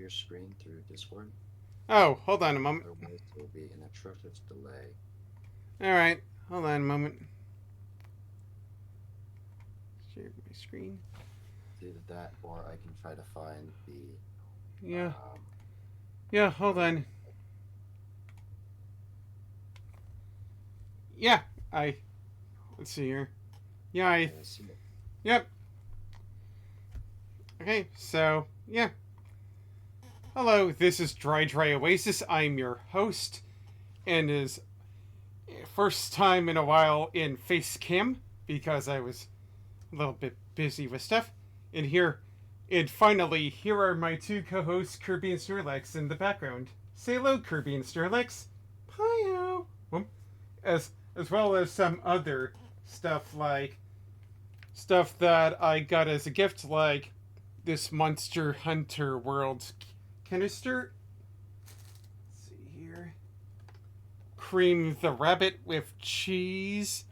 your screen through Discord. Oh, hold on a moment. Otherwise, there will be an atrocious delay. Alright, hold on a moment. Share my screen. It's either that, or I can try to find the. Yeah. Um, Yeah, hold on. Yeah, I. Let's see here. Yeah, I. see it. Yep. Okay, so, yeah. Hello, this is Dry Oasis. I'm your host, and is first time in a while in face cam because I was a little bit busy with stuff. And finally, here are my two co-hosts, Kirby and Snorlax, in the background. Say hello, Kirby and Snorlax. Hiyo. As well as some other stuff like stuff that I got as a gift, like this Monster Hunter World canister. Let's see here. Cream the Rabbit with cheese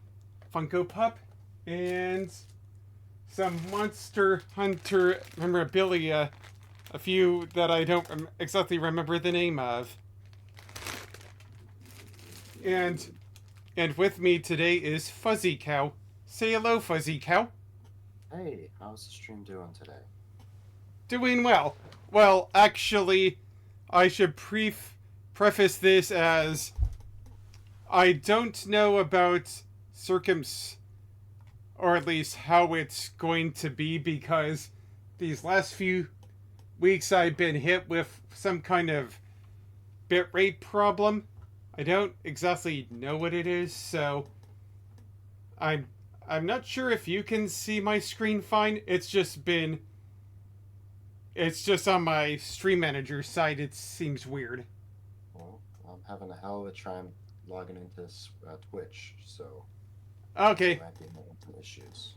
Funko Pop, and some Monster Hunter memorabilia, a few that I don't exactly remember the name of. And with me today is FuzzyCow. Say hello, FuzzyCow. Hey, how's the stream doing today? Doing well. Well, actually, I should preface this as I don't know about or at least how it's going to be, because these last few weeks I've been hit with some kind of bitrate problem. I don't exactly know what it is, so I'm not sure if you can see my screen fine. It's just on my stream manager side. It seems weird. Well, I'm having a hell of a time logging into Twitch, so Okay. there might be some issues.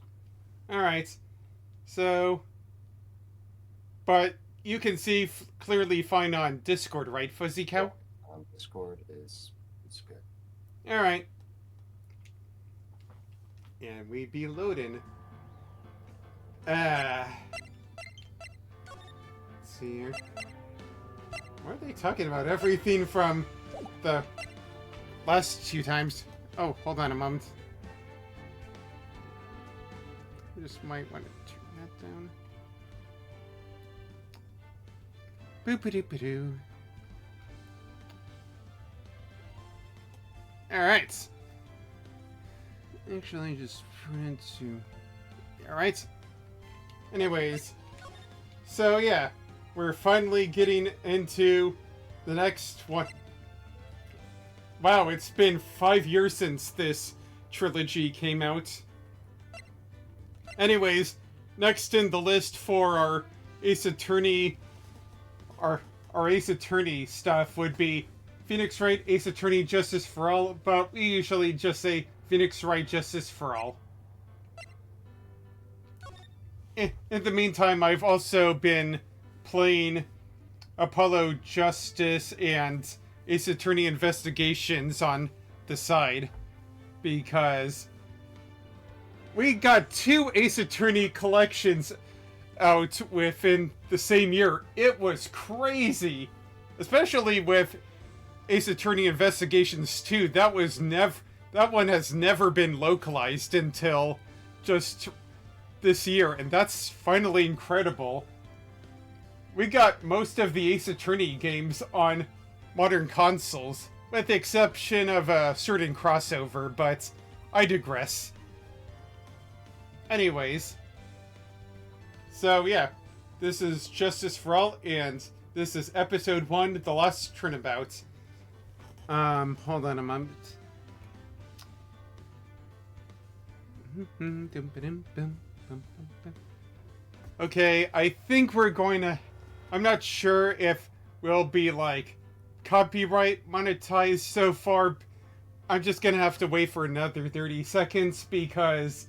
Alright. So, but you can see clearly fine on Discord, right, FuzzyCow? On Discord it's good. Alright. And we be loading. Let's see here. Why are they talking about everything from the last few times? Oh, hold on a moment. I just might want to turn that down. Boop-a-doop-a-doo. Alright. Actually, just put it to... Alright. Anyways. So, yeah. We're finally getting into the next one. Wow, it's been 5 years since this trilogy came out. Anyways, next in the list for our Ace Attorney... Our Ace Attorney stuff would be Phoenix Wright, Ace Attorney, Justice for All, but we usually just say Phoenix Wright, Justice for All. In the meantime, I've also been playing Apollo Justice and Ace Attorney Investigations on the side, because we got 2 Ace Attorney collections out within the same year. It was crazy, especially with Ace Attorney Investigations 2. That one has never been localized until just this year, and that's finally incredible. We got most of the Ace Attorney games on modern consoles, with the exception of a certain crossover, but I digress. Anyways, so yeah, this is Justice for All, and this is episode 1, The Lost Turnabout. Hold on a moment. Okay, I think we're going to... I'm not sure if we'll be, like, copyright monetized so far. I'm just gonna have to wait for another 30 seconds, because...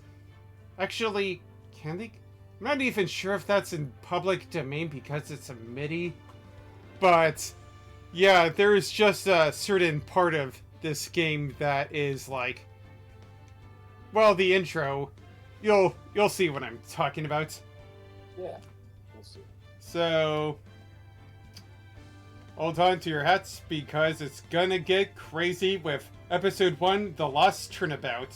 Actually, can they... I'm not even sure if that's in public domain because it's a MIDI. But, yeah, there is just a certain part of this game that is, like... Well, the intro... You'll see what I'm talking about. Yeah, we'll see. So, Hold on to your hats because it's gonna get crazy with episode 1, The Lost Turnabout.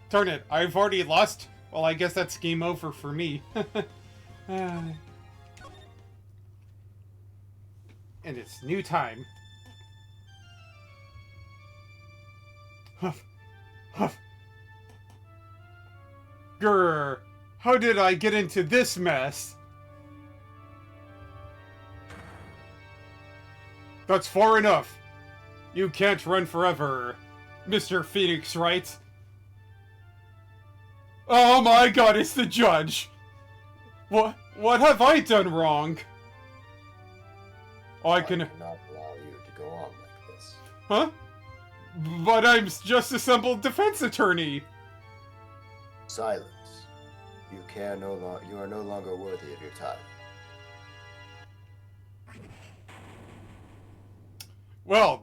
Darn it, I've already lost. Well, I guess that's game over for me. And it's new time. Huff. Huff. Grr. How did I get into this mess? That's far enough. You can't run forever, Mr. Phoenix Wright. Oh my god, it's the judge! What have I done wrong? I can... not allow you to go on like this. Huh? But I'm just a simple defense attorney. Silence. You are no longer worthy of your time. Well,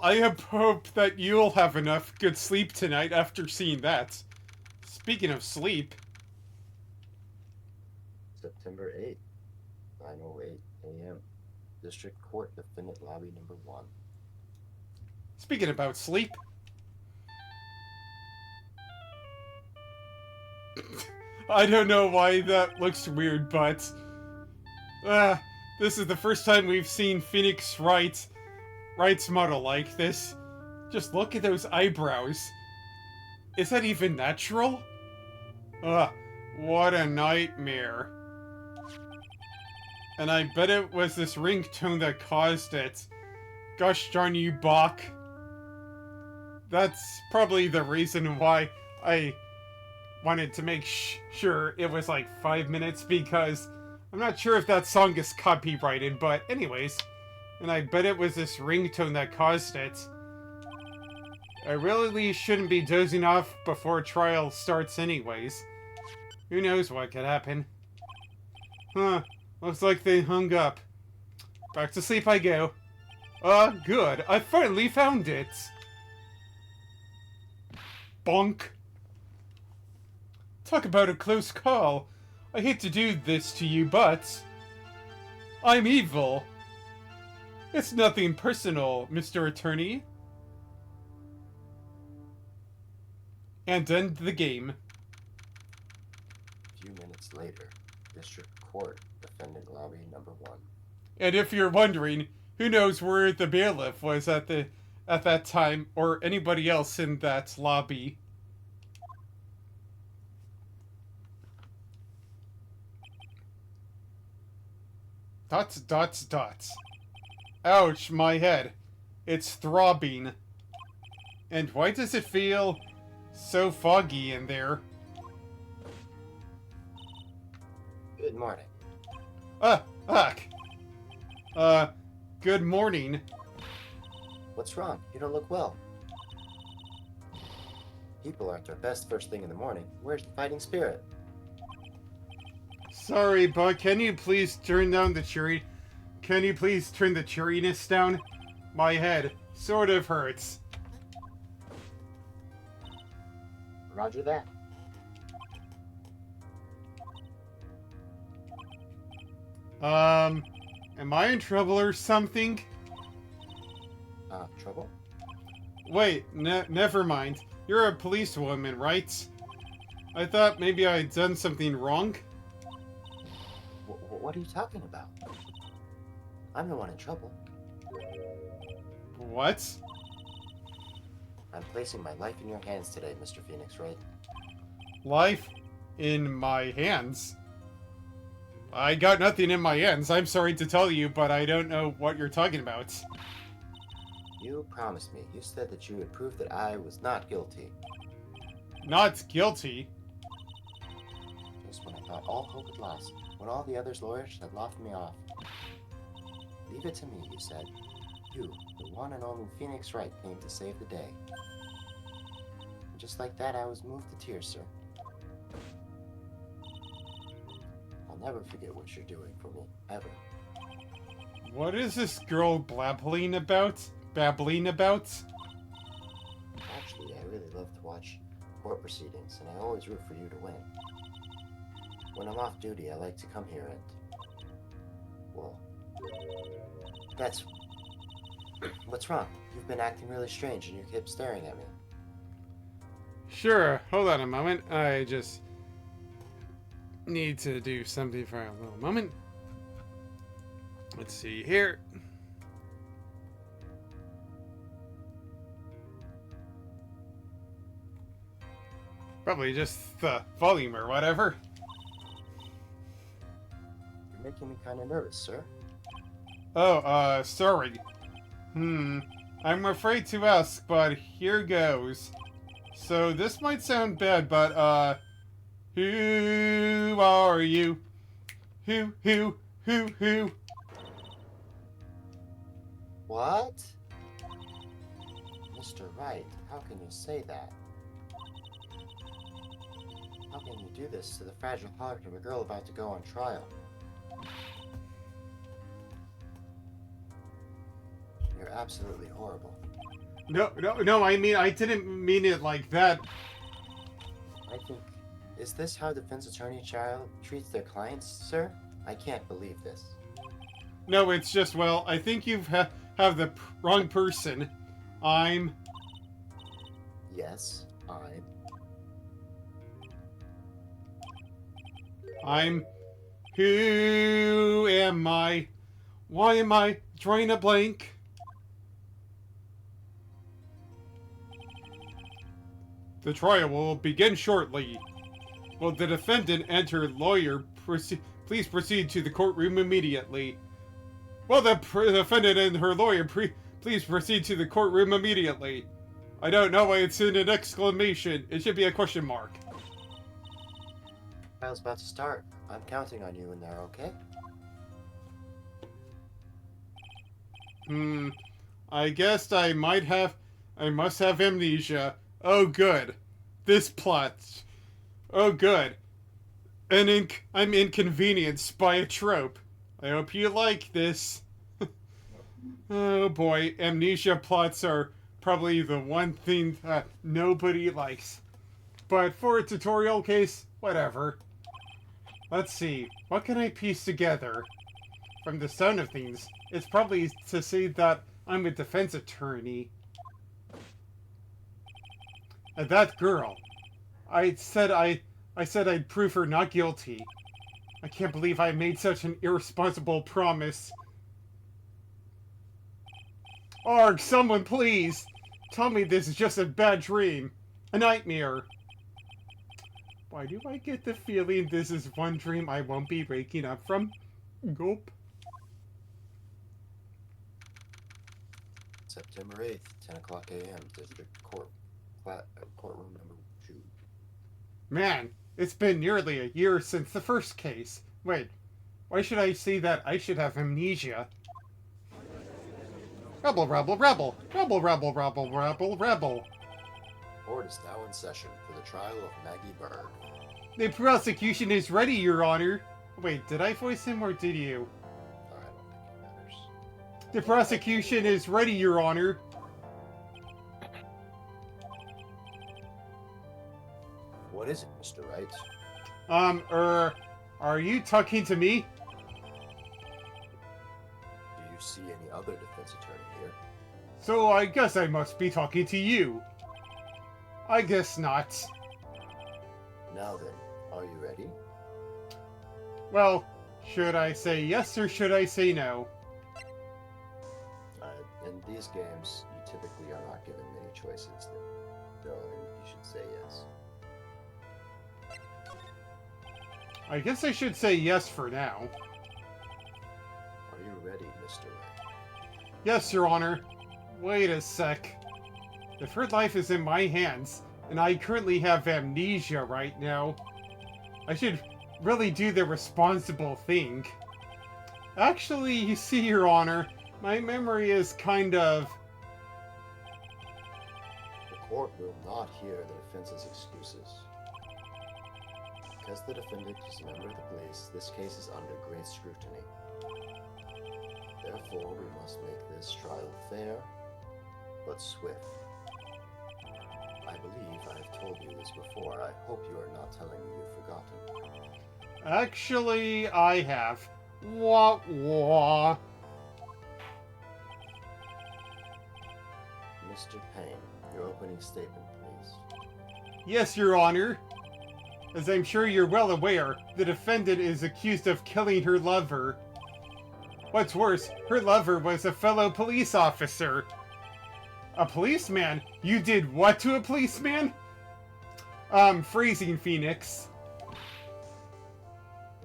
I hope that you'll have enough good sleep tonight after seeing that. Speaking of sleep... September 8th, 9:08 a.m. District Court, Defendant Lobby Number 1. Speaking about sleep... I don't know why that looks weird, but... this is the first time we've seen Phoenix Wright's model like this. Just look at those eyebrows. Is that even natural? What a nightmare. And I bet it was this ringtone that caused it. Gosh darn you, Bach. That's probably the reason why I wanted to make sure it was like 5 minutes, because I'm not sure if that song is copyrighted, but anyways. And I bet it was this ringtone that caused it. I really shouldn't be dozing off before trial starts anyways. Who knows what could happen. Huh, looks like they hung up. Back to sleep I go. Good, I finally found it. Bonk. Talk about a close call. I hate to do this to you, but... I'm evil. It's nothing personal, Mr. Attorney. And end the game. A few minutes later, District Court, Defendant Lobby Number 1. And if you're wondering, who knows where the bailiff was at that time, or anybody else in that lobby. Dots, dots, dots. Ouch, my head. It's throbbing. And why does it feel so foggy in there? Good morning. Good morning. What's wrong? You don't look well. People are at their best first thing in the morning. Where's the fighting spirit? Sorry, but can you please turn down the cheery... Can you please turn the cheeriness down? My head sort of hurts. Roger that. Am I in trouble or something? Trouble? Wait, never mind. You're a policewoman, right? I thought maybe I'd done something wrong. What are you talking about? I'm the one in trouble. What? I'm placing my life in your hands today, Mr. Phoenix Wright. Life in my hands? I got nothing in my hands. I'm sorry to tell you, but I don't know what you're talking about. You promised me. You said that you would prove that I was not guilty. Not guilty? Just when I thought all hope had lost, when all the others' lawyers had laughed me off. Leave it to me, you said. You, the one and only Phoenix Wright, came to save the day. And just like that, I was moved to tears, sir. I'll never forget what you're doing for me, ever. What is this girl babbling about? Actually, I really love to watch court proceedings, and I always root for you to win. When I'm off duty, I like to come here and... well... That's... What's wrong? You've been acting really strange and you keep staring at me. Sure, hold on a moment. I just need to do something for a little moment. Let's see here. Probably just the volume or whatever. You're making me kind of nervous, sir. Oh, sorry. I'm afraid to ask, but here goes. So this might sound bad, but, who are you? Who? What? Mr. Wright, how can you say that? How can you do this to the fragile heart of a girl about to go on trial? You're absolutely horrible. No, I mean, I didn't mean it like that. I think... Is this how defense attorney child treats their clients, sir? I can't believe this. No, it's just, well, I think you have the wrong person. I'm... Yes, Who am I? Why am I drawing a blank? The trial will begin shortly. Will the defendant and her lawyer please proceed to the courtroom immediately? Will the defendant and her lawyer please proceed to the courtroom immediately? I don't know why it's in an exclamation. It should be a question mark. trial's about to start. I'm counting on you in there, okay? I guess I must have amnesia. Oh, good. This plot. Oh, good. I'm inconvenienced by a trope. I hope you like this. Oh boy, amnesia plots are probably the one thing that nobody likes. But for a tutorial case, whatever. Let's see, what can I piece together? From the sound of things, it's probably to say that I'm a defense attorney. And that girl. I said I'd prove her not guilty. I can't believe I made such an irresponsible promise. Arg, someone please! Tell me this is just a bad dream. A nightmare. Why do I get the feeling this is one dream I won't be waking up from? Gulp. September 8th, 10 o'clock a.m., District Court, courtroom number 2. Man, it's been nearly a year since the first case. Wait, why should I say that I should have amnesia? Rebel, rebel, rebel! Rebel, rebel, rebel, rebel, rebel! Court is now in session for the trial of Maggie Berg. The prosecution is ready, Your Honor. Wait, did I voice him or did you? I don't think it matters. The prosecution is ready, Your Honor. What is it, Mr. Wright? Are you talking to me? Do you see any other defense attorney here? So I guess I must be talking to you. I guess not. Now then, are you ready? Well, should I say yes or should I say no? In these games, you typically are not given many choices, so you should say yes. I guess I should say yes for now. Are you ready, Mr. Wright? Yes, Your Honor. Wait a sec. If her life is in my hands, and I currently have amnesia right now, I should really do the responsible thing. Actually, you see, Your Honor, my memory is kind of... The court will not hear the defense's excuses. Because the defendant is a member of the police, this case is under great scrutiny. Therefore, we must make this trial fair, but swift. I believe I have told you this before. I hope you are not telling me you've forgotten. Actually, I have. Wah wah. Mr. Payne, your opening statement, please. Yes, Your Honor. As I'm sure you're well aware, the defendant is accused of killing her lover. What's worse, her lover was a fellow police officer. A policeman? You did what to a policeman? Phrasing, Phoenix.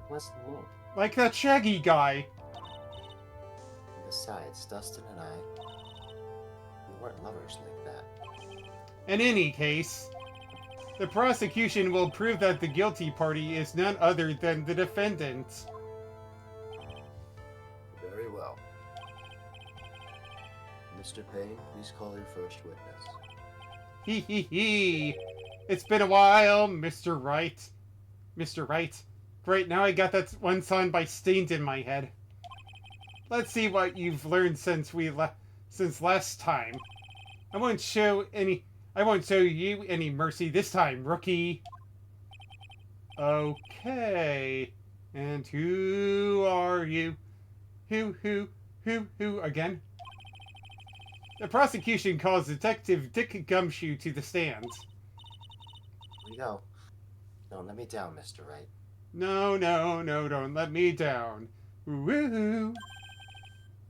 What's the meaning? Like that Shaggy guy. Besides, Dustin and I, we weren't lovers like that. In any case, the prosecution will prove that the guilty party is none other than the defendant. Very well. Mr. Payne, please call your first witness. Hee hee hee. It's been a while, Mr. Wright. Mr. Wright. Great, now I got that one song by Stained in my head. Let's see what you've learned since last time. I won't show you any mercy this time, rookie. Okay. And who are you? Who again? The prosecution calls Detective Dick Gumshoe to the stand. Here we go. Don't let me down, Mr. Wright. No, don't let me down. Woohoo!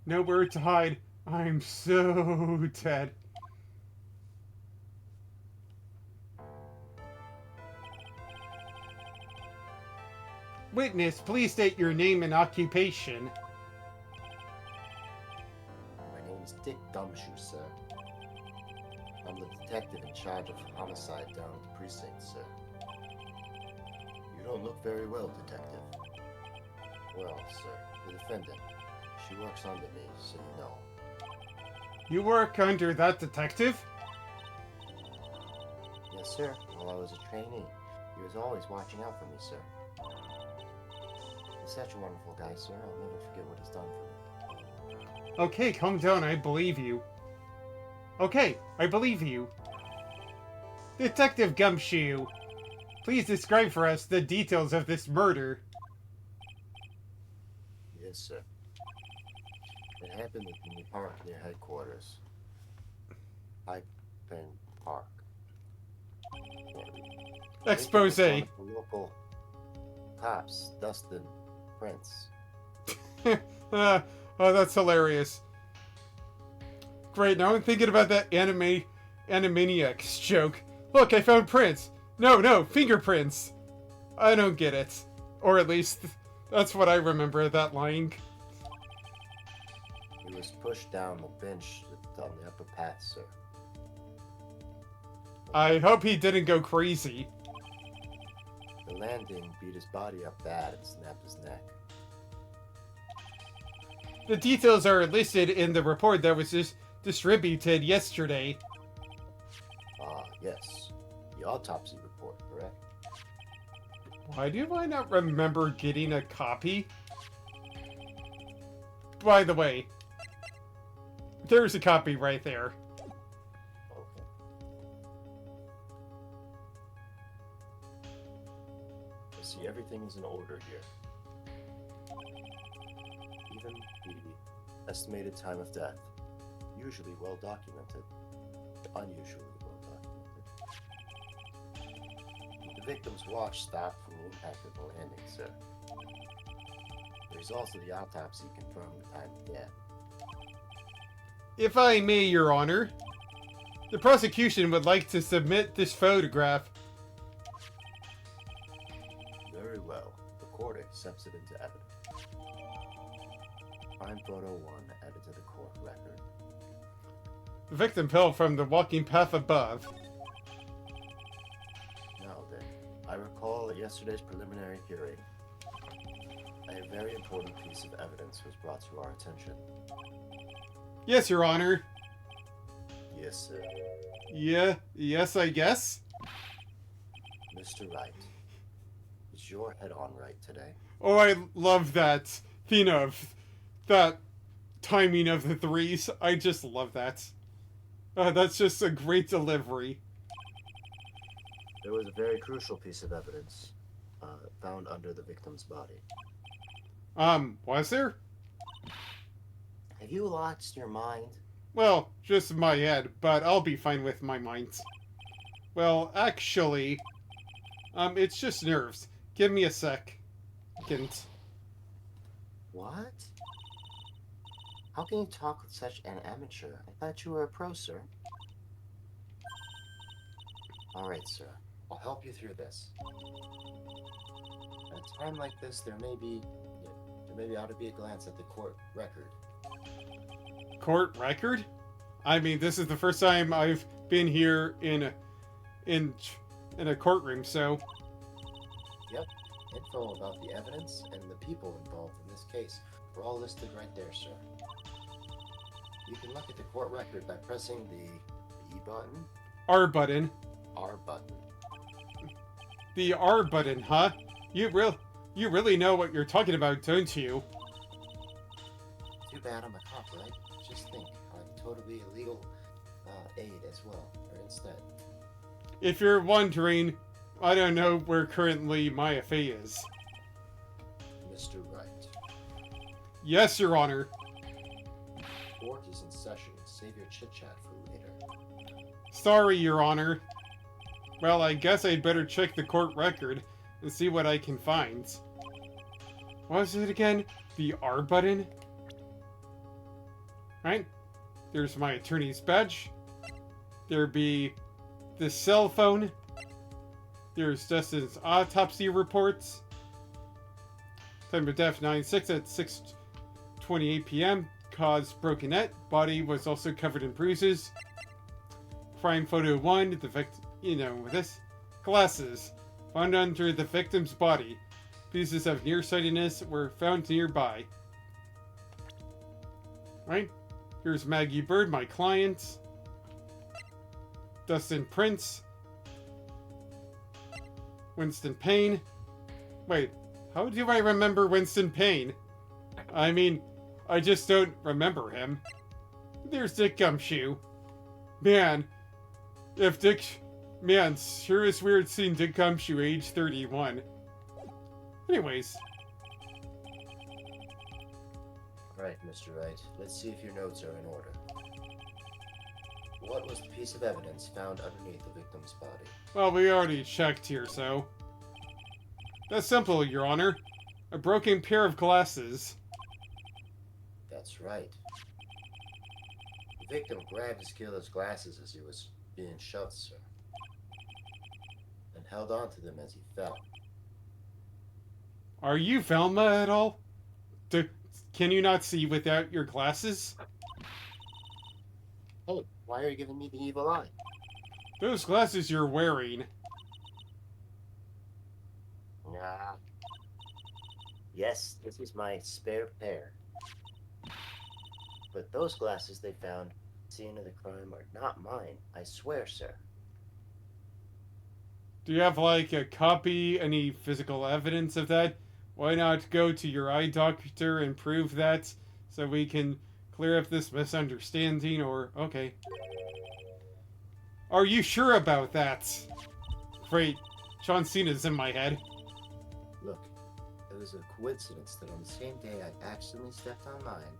Nowhere to hide. I'm so dead. Witness, please state your name and occupation. My name is Dick Gumshoe, sir. I'm the detective in charge of homicide down at the precinct, sir. You don't look very well, detective. Well, sir, the defendant. She works under me, so you know. You work under that detective? Yes, sir. While I was a trainee, he was always watching out for me, sir. He's such a wonderful guy, sir. I'll never forget what he's done for me. Okay, calm down. I believe you. Okay, I believe you. Detective Gumshoe, please describe for us the details of this murder. Yes, sir. It happened in the park near headquarters. Hypen Park. Expose. The local cops, Dustin, Prince. Oh, that's hilarious. Great, now I'm thinking about that Animaniacs joke. Look, I found prints. No, fingerprints. I don't get it. Or at least, that's what I remember of that line. He was pushed down the bench on the upper path, sir. I hope he didn't go crazy. The landing beat his body up bad and snapped his neck. The details are listed in the report that was just distributed yesterday. Yes. The autopsy report, correct? Why do I not remember getting a copy? By the way, there's a copy right there. Okay. I see everything is in order here. Even the estimated time of death. Usually well documented. Unusually well documented. The victim's watch stopped from the impact of the landing, sir. The results of the autopsy confirm the time of death. If I may, Your Honor, the prosecution would like to submit this photograph. Very well. The court accepts it into evidence. Crime photo 1 added to the court record. The victim fell from the walking path above. Now then, I recall at yesterday's preliminary hearing, a very important piece of evidence was brought to our attention. Yes, Your Honor. Yes, sir. Yes, I guess. Mr. Wright, is your head on right today? Oh, I love that theme of that timing of the threes. I just love that. That's just a great delivery. There was a very crucial piece of evidence found under the victim's body. Was there? Have you lost your mind? Well, just my head, but I'll be fine with my mind. Well, actually, it's just nerves. Give me a second. What? How can you talk with such an amateur? I thought you were a pro, sir. Alright, sir. I'll help you through this. At a time like this, there maybe ought to be a glance at the court record. Court record? I mean, this is the first time I've been here in a courtroom, so... Yep. Info about the evidence and the people involved in this case were all listed right there, sir. You can look at the court record by pressing the E button. R button. R button. The R button, huh? You really know what you're talking about, don't you? Too bad I'm a cop, right? Just think, I'm totally illegal aid as well, or instead. If you're wondering, I don't know where currently my FA is. Mr. Wright. Yes, Your Honor. Court is in session. Save your chit-chat for later. Sorry, Your Honor. Well, I guess I'd better check the court record and see what I can find. What was it again? The R button? Right? There's my attorney's badge. There be the cell phone. There's Dustin's autopsy reports. Time of death 9/6 at 6:28 p.m. Cause broken neck. Body was also covered in bruises. Crime photo 1. The victim, this. Glasses. Found under the victim's body. Pieces of nearsightedness were found nearby. Right? Here's Maggie Bird, my client. Dustin Prince. Winston Payne. Wait, how do I remember Winston Payne? I mean, I just don't remember him. There's Dick Gumshoe. Man, sure is weird seeing Dick Gumshoe age 31. Anyways. Right, Mr. Wright. Let's see if your notes are in order. What was the piece of evidence found underneath the victim's body? Well, we already checked here, so... That's simple, Your Honor. A broken pair of glasses. That's right. The victim grabbed his killer's glasses as he was being shoved, sir, and held on to them as he fell. Are you Velma at all? Can you not see without your glasses? Hey, why are you giving me the evil eye? Those glasses you're wearing. Nah. Yes, this is my spare pair. But those glasses they found at the scene of the crime are not mine, I swear, sir. Do you have, like, a copy, any physical evidence of that? Why not go to your eye doctor and prove that so we can clear up this misunderstanding, or... Okay. Are you sure about that? Great. John Cena's in my head. Look, it was a coincidence that on the same day I accidentally stepped on mine.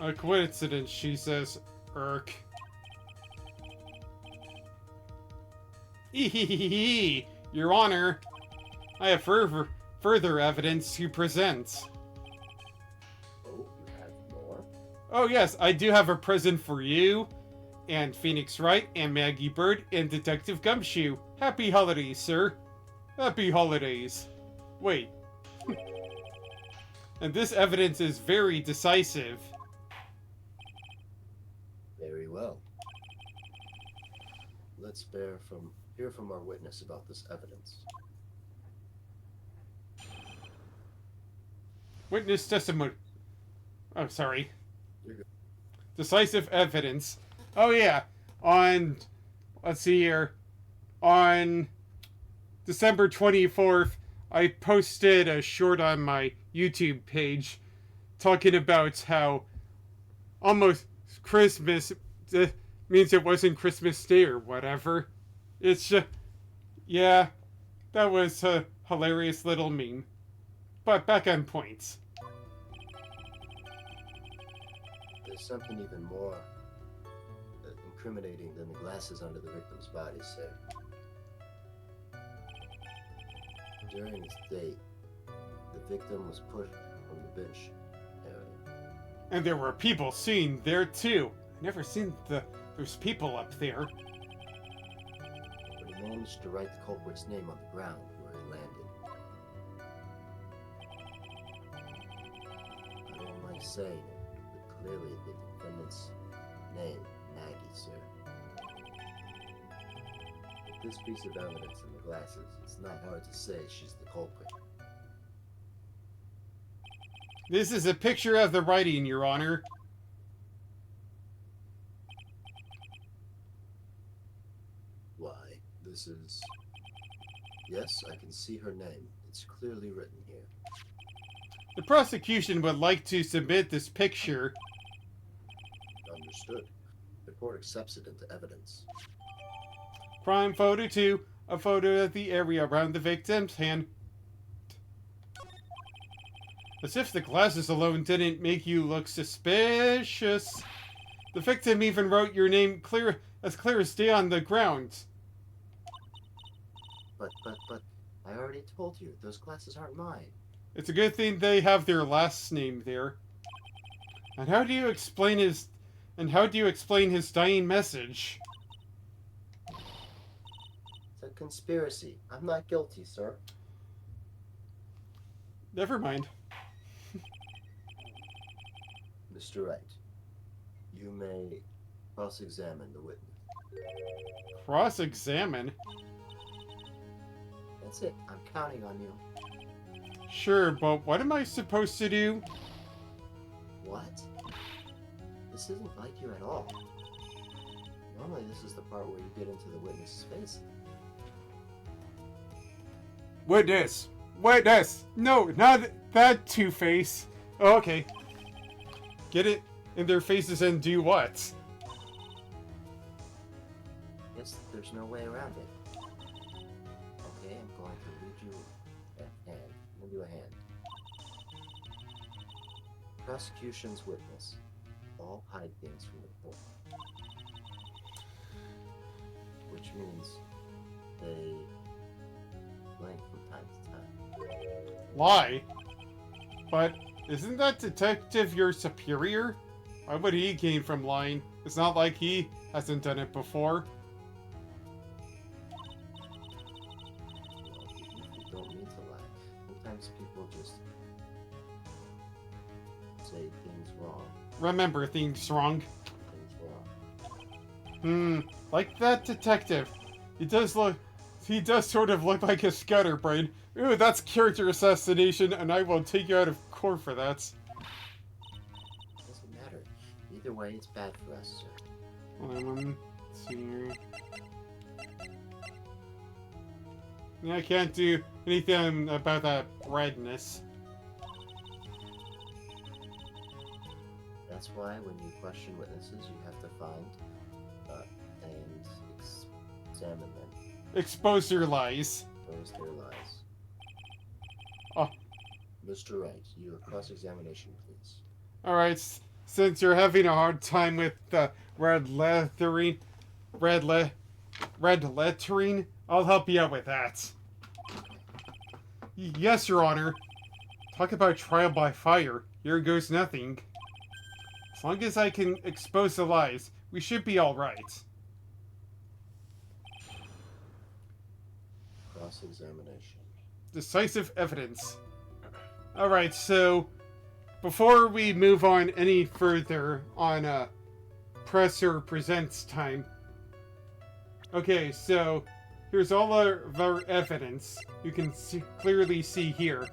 A coincidence, she says. Irk. Ehehehe, Your Honor. I have further evidence to present. Oh, you have more? Oh yes, I do have a present for you, and Phoenix Wright, and Maggie Bird, and Detective Gumshoe. Happy holidays, sir. Happy holidays. Wait. And this evidence is very decisive. Very well. Let's hear from our witness about this evidence. Witness testimony. Oh, sorry. You're good. Decisive evidence. Oh, yeah. Let's see here. On December 24th, I posted a short on my YouTube page talking about how almost Christmas means it wasn't Christmas Day or whatever. It's just, yeah, that was a hilarious little meme. But back on points. there's something even more incriminating than the glasses under the victim's body, sir. During this date, the victim was pushed from the bench area. And there were people seen there too. I never seen there's people up there. But he managed to write the culprit's name on the ground where he landed. I don't like saying it, but clearly the defendant's name, Maggie, sir. With this piece of evidence in the glasses, it's not hard to say she's the culprit. This is a picture of the writing, Your Honor. Why, this is... Yes, I can see her name. It's clearly written here. The prosecution would like to submit this picture. Understood. The court accepts it into evidence. Crime photo 2, a photo of the area around the victim's hand. As if the glasses alone didn't make you look suspicious. The victim even wrote your name clear as day on the ground. But, I already told you, those glasses aren't mine. It's a good thing they have their last name there. And how do you explain his dying message? It's a conspiracy. I'm not guilty, sir. Never mind. Mr. Wright, you may cross-examine the witness. Cross-examine? That's it. I'm counting on you. Sure, but what am I supposed to do? What? This isn't like you at all. Normally this is the part where you get into the witness's face. Witness! Witness! No, not that Two-Face. Oh, okay. Get it in their faces and do what? Guess there's no way around it. Okay, I'm going to read you a hand. I'm going to do a hand. Prosecution's witness. All hide things from the court. Which means they blank from time to time. Lie? But isn't that detective your superior? Why would he gain from lying? It's not like he hasn't done it before. Well, you don't mean to lie. Sometimes people just say things wrong. Remember things wrong. Things wrong. Like that detective. He does sort of look like a scatterbrain. Ooh, that's character assassination, and I will take you out of court for that. Doesn't matter. Either way, it's bad for us, sir. Let's see here. Yeah, I can't do anything about that redness. That's why when you question witnesses, you have to find and examine them. Expose your lies. Expose their lies. Oh. Mr. Wright, your cross-examination, please. Alright, since you're having a hard time with the red lettering, I'll help you out with that. Yes, Your Honor. Talk about trial by fire. Here goes nothing. As long as I can expose the lies, we should be alright. Cross-examination. Decisive evidence. Alright, so before we move on any further on Presser Presents time. Okay, so here's all of our evidence. You can clearly see here.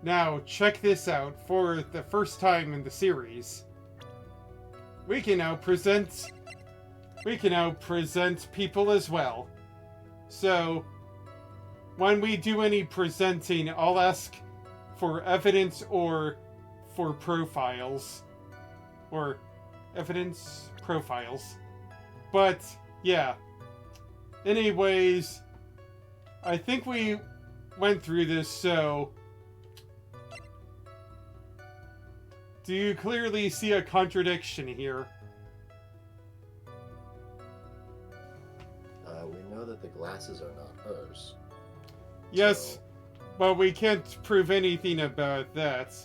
Now, check this out. For the first time in the series, we can now present people as well. So, when we do any presenting, I'll ask for evidence or for profiles. Or evidence profiles. But, yeah. Anyways, I think we went through this, so Do you clearly see a contradiction here? We know that the glasses are not hers. Yes, So, but we can't prove anything about that.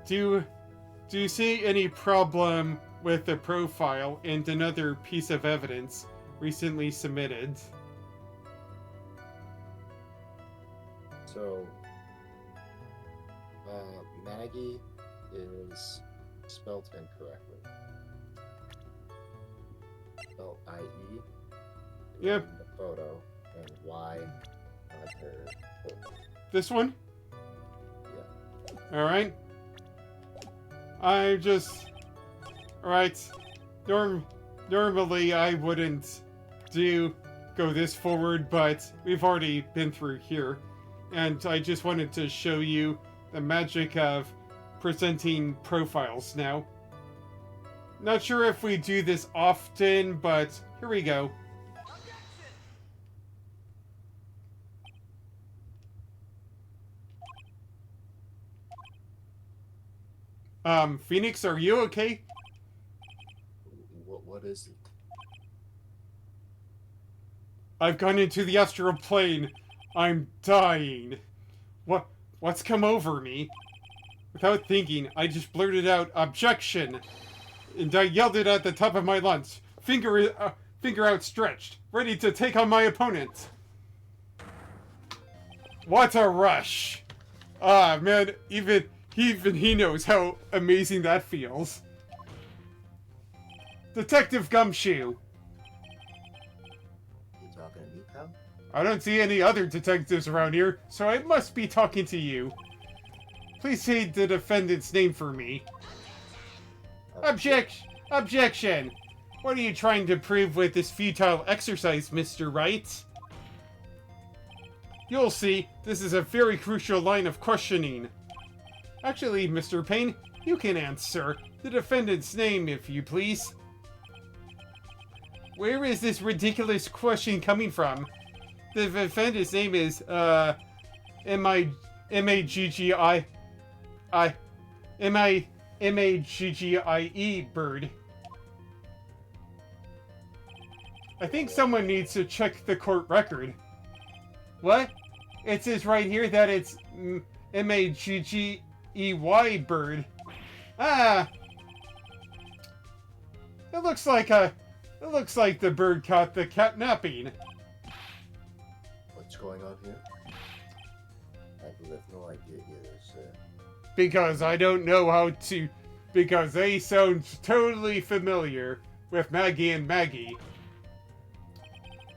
Do you see any problem with the profile and another piece of evidence recently submitted? so Maggie is spelt incorrectly. Spelled I-E Yep. in the photo and Y on her photo. This one? Yeah. Alright. Alright. Normally I wouldn't go this forward, but we've already been through here. And I just wanted to show you the magic of presenting profiles now. Not sure if we do this often, but here we go. Phoenix, are you okay? What is it? I've gone into the astral plane. I'm dying. What's come over me? Without thinking, I just blurted out, "Objection!" And I yelled it at the top of my lungs, finger outstretched, ready to take on my opponent. What a rush! Ah, man, even he knows how amazing that feels. Detective Gumshoe. You talking to me, pal? I don't see any other detectives around here, so I must be talking to you. Please say the defendant's name for me. Objection! What are you trying to prove with this futile exercise, Mr. Wright? You'll see, this is a very crucial line of questioning. Actually, Mr. Payne, you can answer the defendant's name, if you please. Where is this ridiculous question coming from? The defendant's name is, M-A-G-G-I-E, Bird. I think someone needs to check the court record. What? It says right here that it's M-A-G-G-E-Y, Bird. Ah! It looks like the bird caught the cat napping. What's going on here? I have no idea either, sir. Because I don't know how to... Because they sound totally familiar with Maggie and Maggie.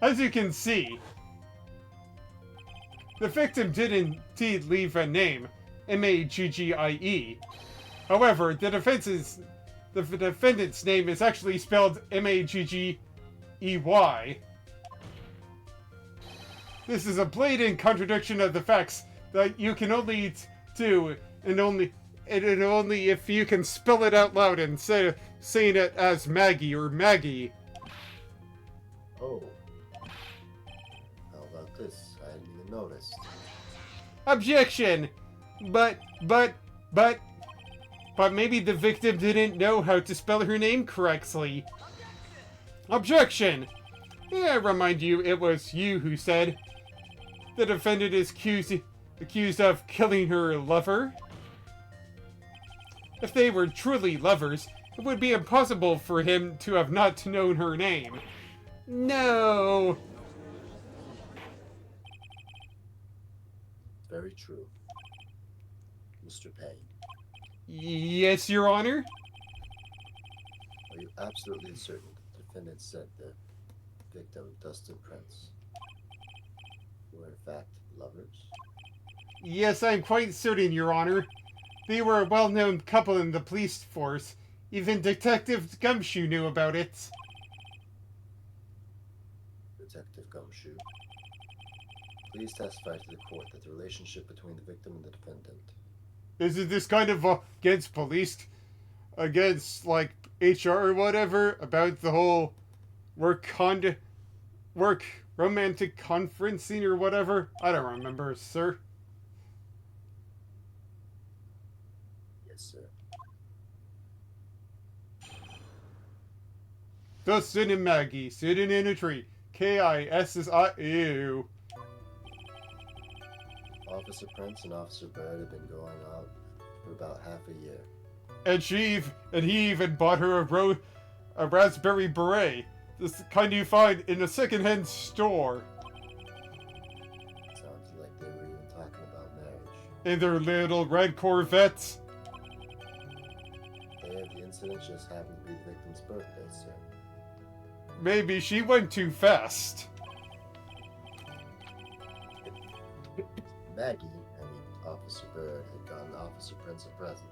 As you can see, the victim did indeed leave a name, M-A-G-G-I-E. However, the defendant's name is actually spelled M-A-G-G-E-Y. This is a blatant contradiction of the facts that you can only do, and only if you can spell it out loud and saying it as Maggie or Maggie. Oh. How about this? I hadn't even noticed. Objection! But maybe the victim didn't know how to spell her name correctly. Objection! May I remind you, it was you who said the defendant is accused of killing her lover? If they were truly lovers, it would be impossible for him to have not known her name. No! Very true. Mr. Payne, Yes, Your Honor? are you absolutely certain that the defendant said the victim, Dustin Prince, were in fact lovers? Yes, I'm quite certain, Your Honor. They were a well-known couple in the police force. Even Detective Gumshoe knew about it. Detective Gumshoe, please testify to the court that the relationship between the victim and the defendant. Isn't this kind of against police? Against, like, HR or whatever? About the whole work romantic conferencing or whatever? I don't remember, sir. Dustin and Maggie sitting in a tree. Kissi. Officer Prince and Officer Bird have been going out for about half a year. And he even bought her a raspberry beret. This kind you find in a secondhand store. Sounds like they were even talking about marriage. In their little red Corvettes. The day of the incident just happened to be the victim's birthday, sir. Maybe she went too fast. Maggie, Officer Bird, had gotten Officer Prince a present.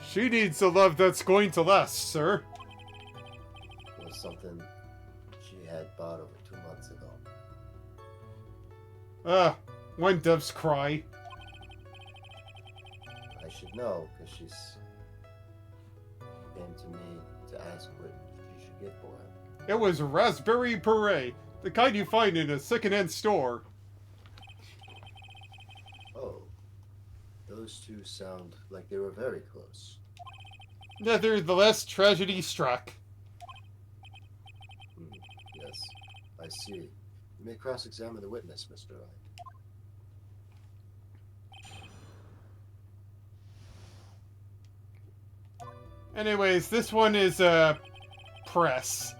She needs a love that's going to last, sir. It was something she had bought over 2 months ago. When doves cry. I should know, because she's came to me to ask what she should get for him. It was a raspberry beret, the kind you find in a secondhand store. Oh, those two sound like they were very close. Nevertheless, tragedy struck. Yes, I see. You may cross-examine the witness, Mr. Wright. Anyways, this one is, press.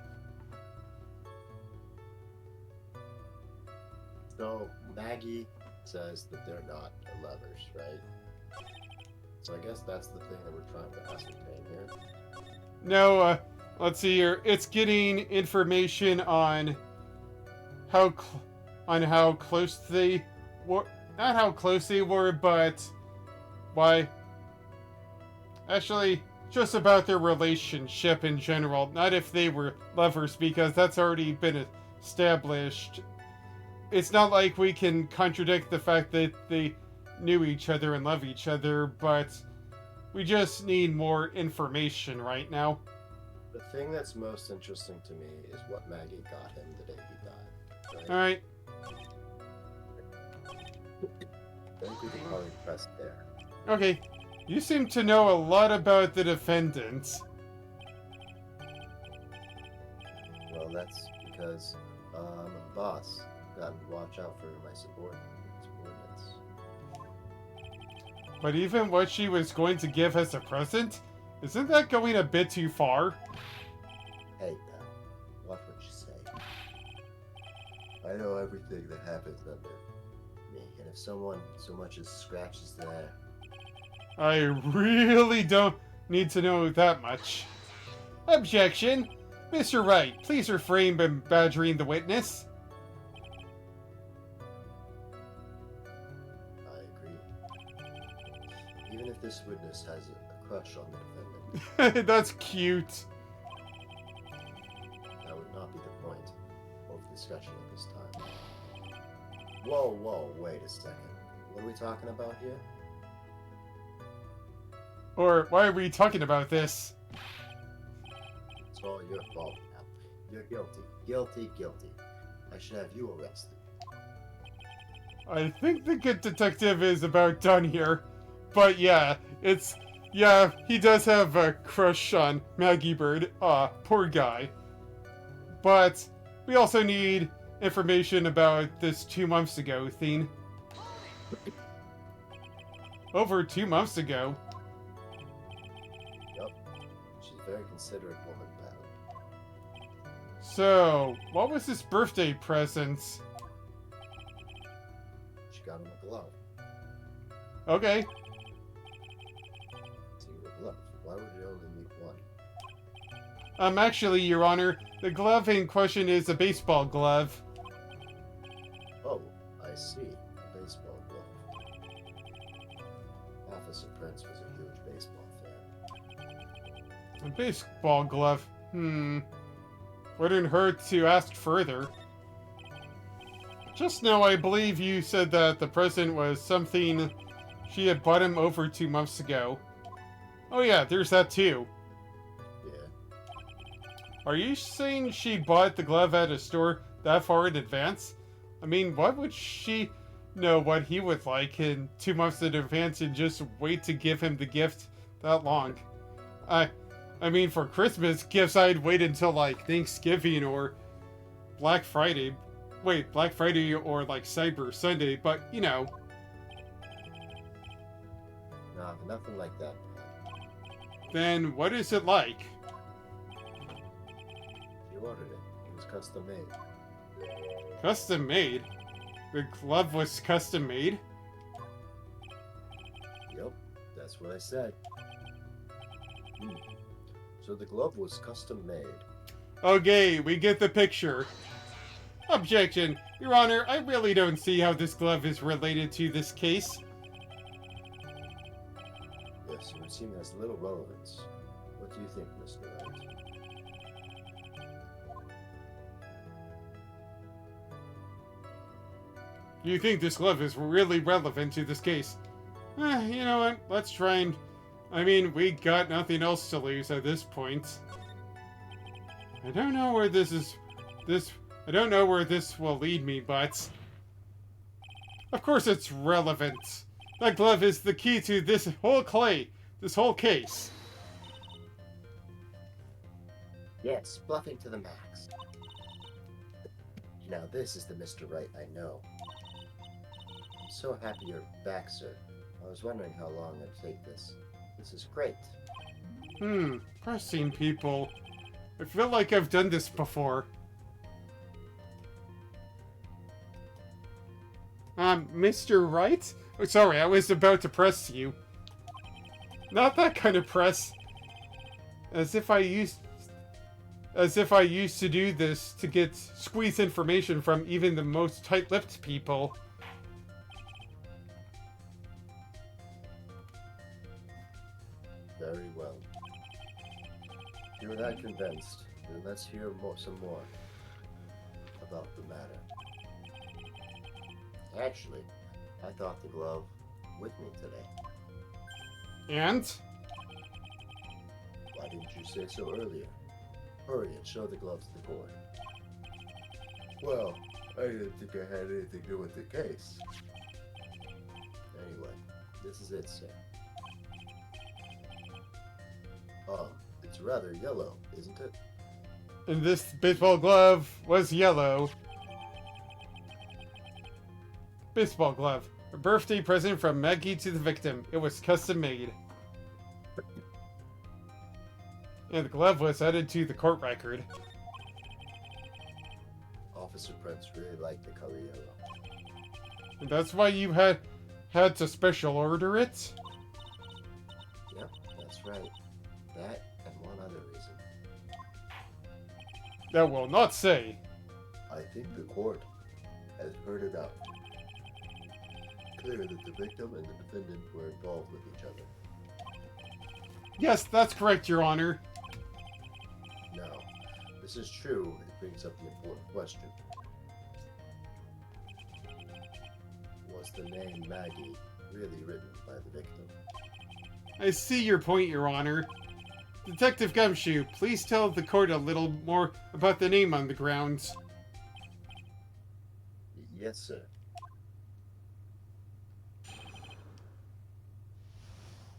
So, Maggie says that they're not lovers, right? So I guess that's the thing that we're trying to ascertain here. No, let's see here. It's getting information on how close they were. Not how close they were, but why. Actually, just about their relationship in general. Not if they were lovers, because that's already been established. It's not like we can contradict the fact that they knew each other and love each other, but we just need more information right now. The thing that's most interesting to me is what Maggie got him the day he died. Right? Alright. I think we can probably press there. Okay. You seem to know a lot about the defendant. Well, that's because I'm a boss. Got to watch out for my subordinates. But even what she was going to give as a present? Isn't that going a bit too far? Hey, pal. Watch what you say. I know everything that happens under me, and if someone so much as scratches the air, I really don't need to know that much. Objection! Mr. Wright, please refrain from badgering the witness. I agree. Even if this witness has a crush on the defendant, That's cute. that would not be the point of discussion at this time. Whoa, wait a second. What are we talking about here? Or why are we talking about this? It's all your fault now. You're guilty. Guilty. I should have you arrested. I think the good detective is about done here. But yeah, he does have a crush on Maggie Bird. Poor guy. But we also need information about this 2 months ago thing. Over 2 months ago. She's a very considerate woman, pal. So, what was his birthday present? She got him a glove. Okay. Single glove. Why would you only need one? Actually, Your Honor, the glove in question is a baseball glove. Oh, I see. A baseball glove. Officer Prince was a huge baseball fan. A baseball glove. Wouldn't hurt to ask further. Just now, I believe you said that the present was something she had bought him over 2 months ago. Oh yeah, there's that too. Yeah. Are you saying she bought the glove at a store that far in advance? I mean, why would she know what he would like in 2 months in advance and just wait to give him the gift that long? I mean, for Christmas gifts, I'd wait until like Thanksgiving or Black Friday. Wait, Black Friday or like Cyber Sunday, but you know. Nah, nothing like that. Then what is it like? You ordered it. It was custom made. Custom made? The glove was custom made? Yep, that's what I said. So the glove was custom made. Okay, we get the picture. Objection. Your Honor, I really don't see how this glove is related to this case. Yes, it would seem it has little relevance. What do you think, Mr. Wright? You think this glove is really relevant to this case? You know what? Let's try and... I mean, we got nothing else to lose at this point. I don't know where this is... I don't know where this will lead me, but... Of course it's relevant. That glove is the key to this whole case. Yes, bluffing to the max. Now this is the Mr. Wright I know. I'm so happy you're back, sir. I was wondering how long it'd take this. This is great. Pressing people. I feel like I've done this before. Mr. Wright? Oh, sorry, I was about to press you. Not that kind of press. As if I used to do this to squeeze information from even the most tight-lipped people. Very well. You're not convinced, then let's hear some more about the matter. Actually, I thought the glove with me today. And? Why didn't you say so earlier? Hurry and show the glove to the board. Well, I didn't think I had anything to do with the case. Anyway, this is it, sir. It's rather yellow, isn't it? And this baseball glove was yellow. Baseball glove. A birthday present from Maggie to the victim. It was custom made. And the glove was added to the court record. Officer Prince really liked the color yellow. And that's why you had to special order it? Yep, that's right. That and one other reason. That will not say. I think the court has heard it out. Clear that the victim and the defendant were involved with each other. Yes, that's correct, Your Honor. Now, this is true. It brings up the important question. Was the name Maggie really written by the victim? I see your point, Your Honor. Detective Gumshoe, please tell the court a little more about the name on the grounds. Yes, sir.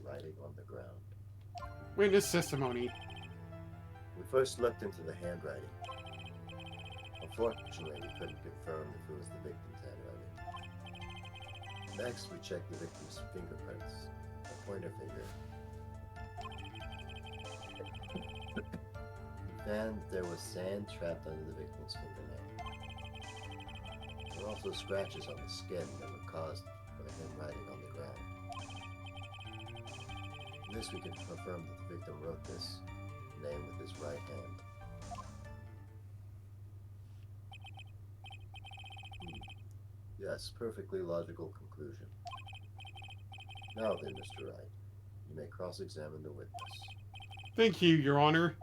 Writing on the ground. Witness testimony. We first looked into the handwriting. Unfortunately, we couldn't confirm if it was the victim's handwriting. Next, we checked the victim's fingerprints, a pointer finger. And there was sand trapped under the victim's fingernail. There were also scratches on the skin that were caused by him writing on the ground. In this, we can confirm that the victim wrote this name with his right hand. Yes, perfectly logical conclusion. Now then, Mr. Wright, you may cross-examine the witness. Thank you, Your Honor.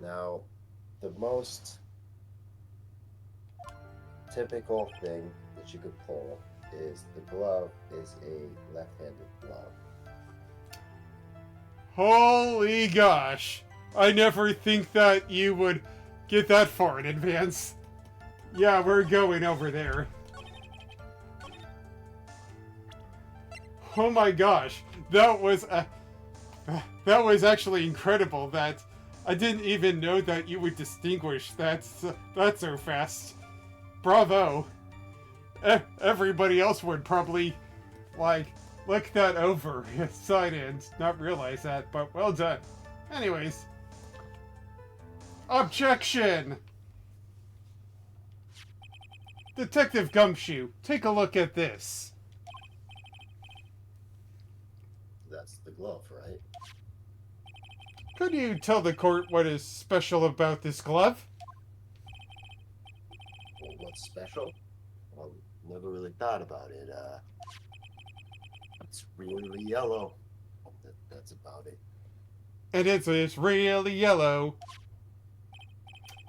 Now, the most typical thing that you could pull is the glove is a left-handed glove. Holy gosh! I never think that you would get that far in advance. Yeah, we're going over there. Oh my gosh, that was a... That was actually incredible. That I didn't even know that you would distinguish that so fast. Bravo. Everybody else would probably, like, look that over his side and not realize that, but well done. Anyways. Objection! Detective Gumshoe, take a look at this. That's the glove, right? Could you tell the court what is special about this glove? Well, what's special? Well, never really thought about it. It's really yellow. That's about it. And it's really yellow.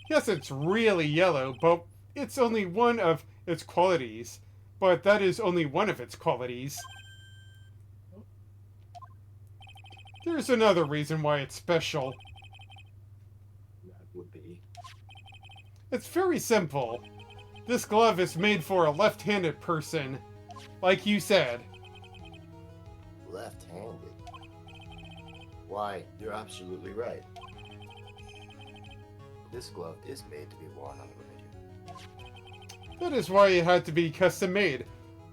Yes, it's really yellow, but it's only one of its qualities. But that is only one of its qualities. There's another reason why it's special. That would be. It's very simple. This glove is made for a left-handed person, like you said. Left-handed? Why, you're absolutely right. This glove is made to be worn on the radio. That is why it had to be custom-made.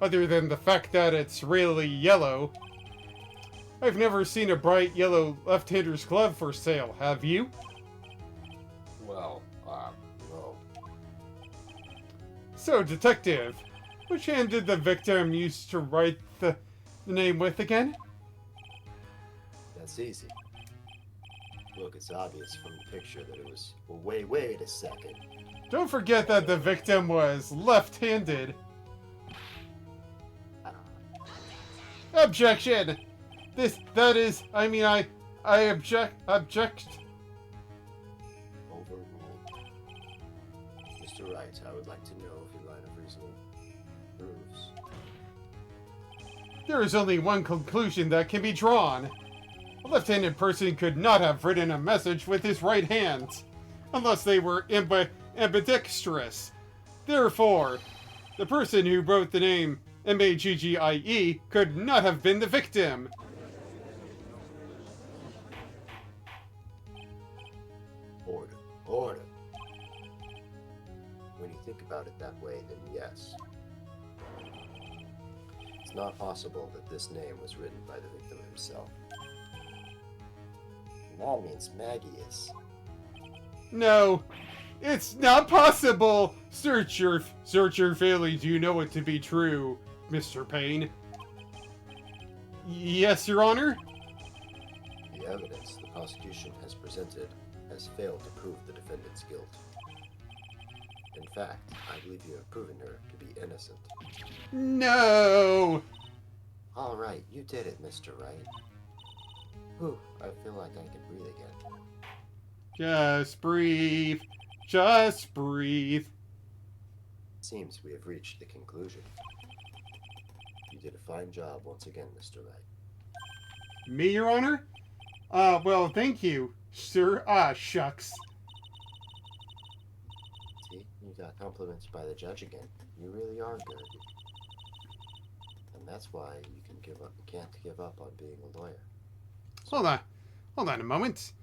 Other than the fact that it's really yellow. I've never seen a bright yellow left-hander's glove for sale, have you? Well, no. So, Detective, which hand did the victim use to write the name with again? That's easy. Look, it's obvious from the picture that it was... Well, wait a second. Don't forget that the victim was left-handed. Objection! I object. Overruled. Mr. Wright, I would like to know if your line of reasoning proves. There is only one conclusion that can be drawn. A left-handed person could not have written a message with his right hand, unless they were ambidextrous. Therefore, the person who wrote the name Maggie could not have been the victim. Order. When you think about it that way, then yes. It's not possible that this name was written by the victim himself. And that means Maggie is... No, it's not possible. Search your failings. You know it to be true, Mr. Payne. Yes, Your Honor? The evidence the prosecution has presented has failed to prove the defendant's guilt. In fact, I believe you have proven her to be innocent. No! All right, you did it, Mr. Wright. Whew, I feel like I can breathe again. Just breathe. Just breathe. Seems we have reached the conclusion. You did a fine job once again, Mr. Wright. Me, Your Honor? Well, thank you, sir. Shucks. See, you got compliments by the judge again. You really are good. And that's why you can't give up on being a lawyer. Hold on a moment.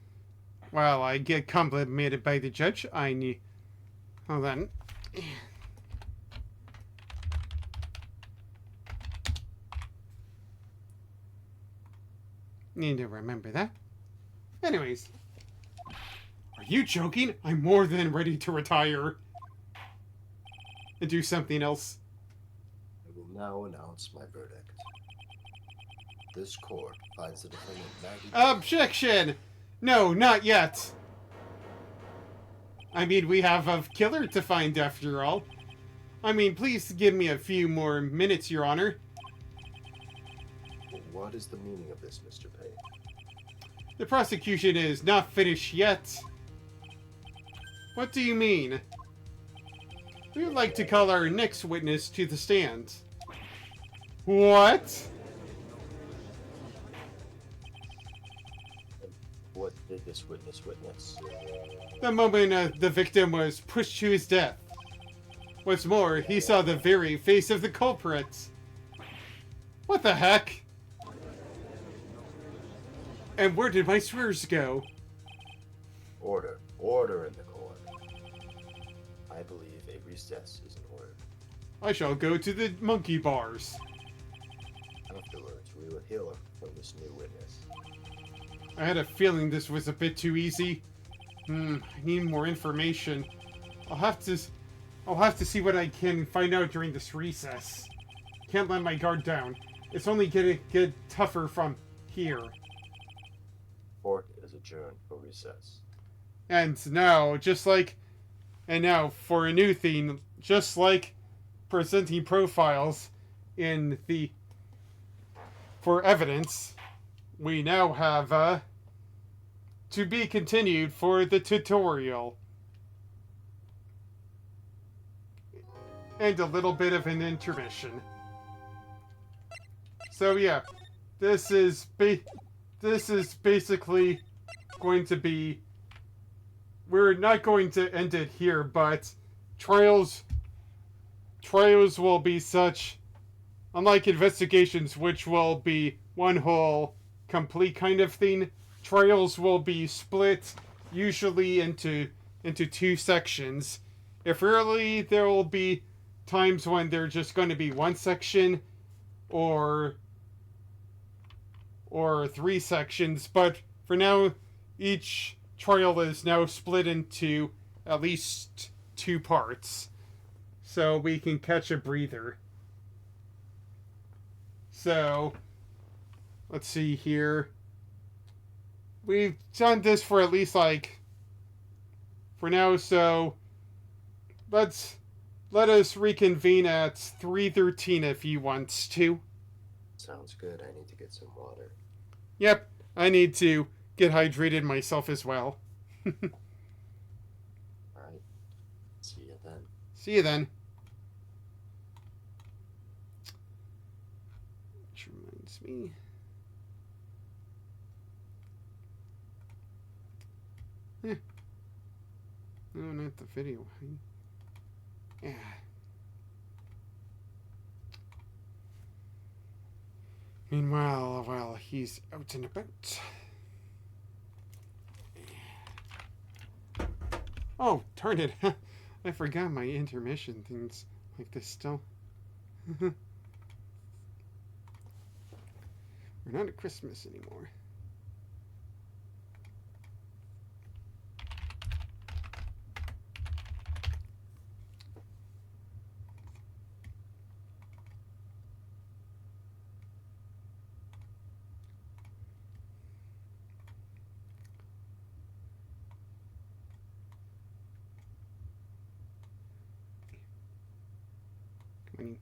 While I get complimented by the judge, I need... Hold on. Need to remember that. Anyways. Are you joking? I'm more than ready to retire. And do something else. I will now announce my verdict. This court finds the defendant Maggie... Objection! No, not yet. I mean, we have a killer to find after all. I mean, please give me a few more minutes, Your Honor. What is the meaning of this, Mr. Payne? The prosecution is not finished yet. What do you mean? We would like to call our next witness to the stand. What? What did this witness witness? The moment the victim was pushed to his death. What's more, he saw the very face of the culprit. What the heck? And where did my swears go? Order. Order in the court. I believe a recess is in order. I shall go to the monkey bars. Afterwards, we will hear from this new witness. I had a feeling this was a bit too easy. I need more information. I'll have to see what I can find out during this recess. Can't let my guard down. It's only gonna get tougher from here. Court is adjourned for recess. And now for a new theme, just like presenting profiles for evidence, we now have to be continued for the tutorial. And a little bit of an intermission. So yeah, this is basically going to be. We're not going to end it here, but trials will be such, unlike investigations, which will be one whole complete kind of thing. Trials will be split usually into two sections. If really there will be times when they're just going to be one section or three sections, but for now each trial is now split into at least two parts so we can catch a breather. So let's see here. We've done this for at least for now, so let us reconvene at 3:13 if you want to. Sounds good. I need to get some water. Yep, I need to get hydrated myself as well. Alright. See you then. See you then. Which reminds me. No, not the video. Yeah. Meanwhile, while he's out and about. Oh, darn it. I forgot my intermission things like this still. We're not at Christmas anymore. Come on.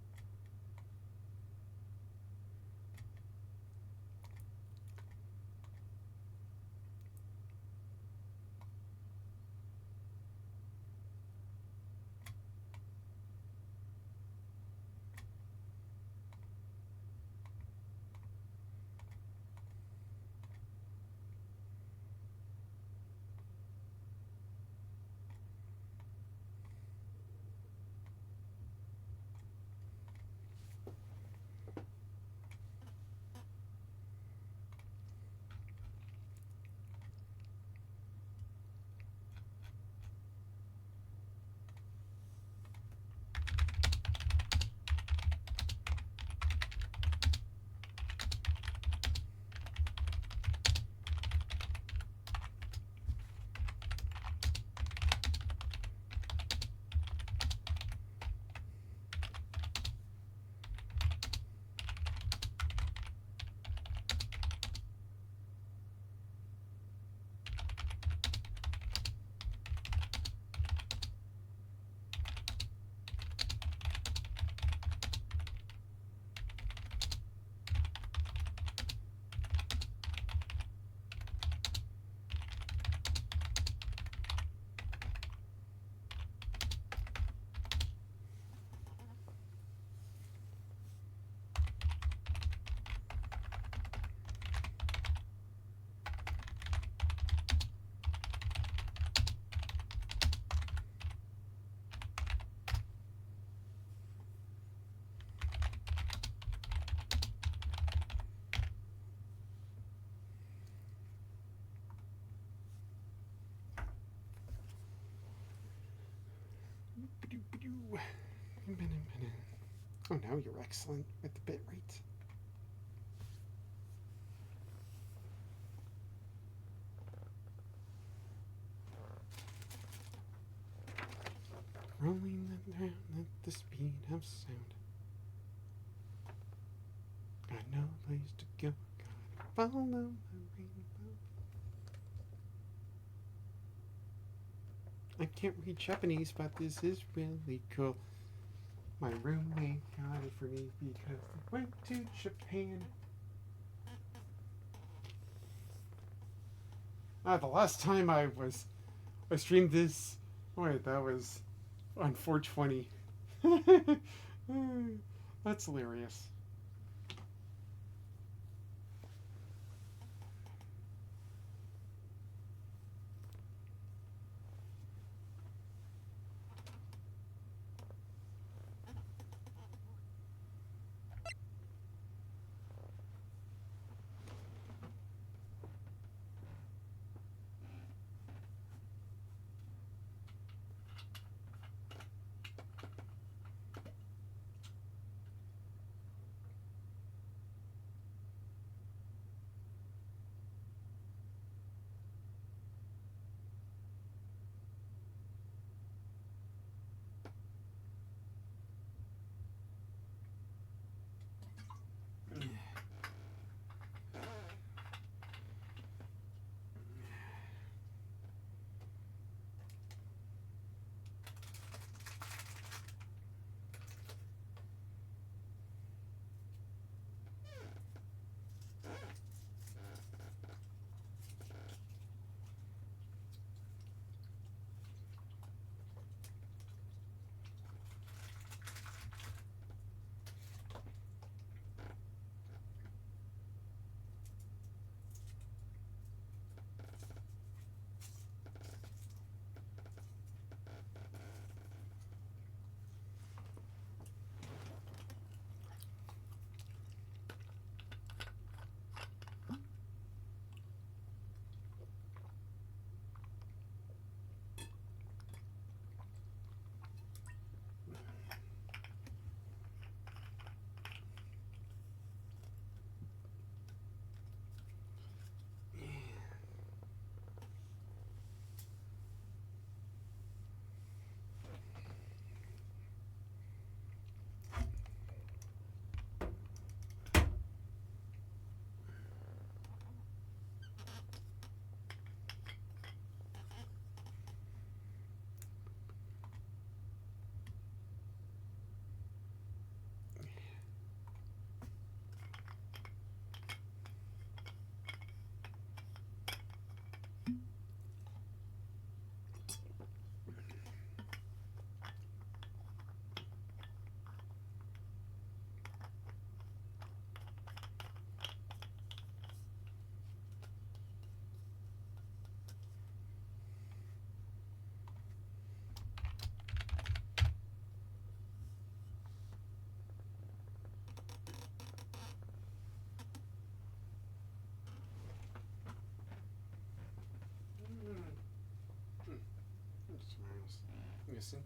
Oh, now you're excellent with the bit rate. Rolling them down at the speed of sound. Got no place to go. Gotta follow the rainbow. I can't read Japanese, but this is really cool. My roommate got it for me because they went to Japan. The last time I streamed this. Wait, that was on 420. That's hilarious. Missing.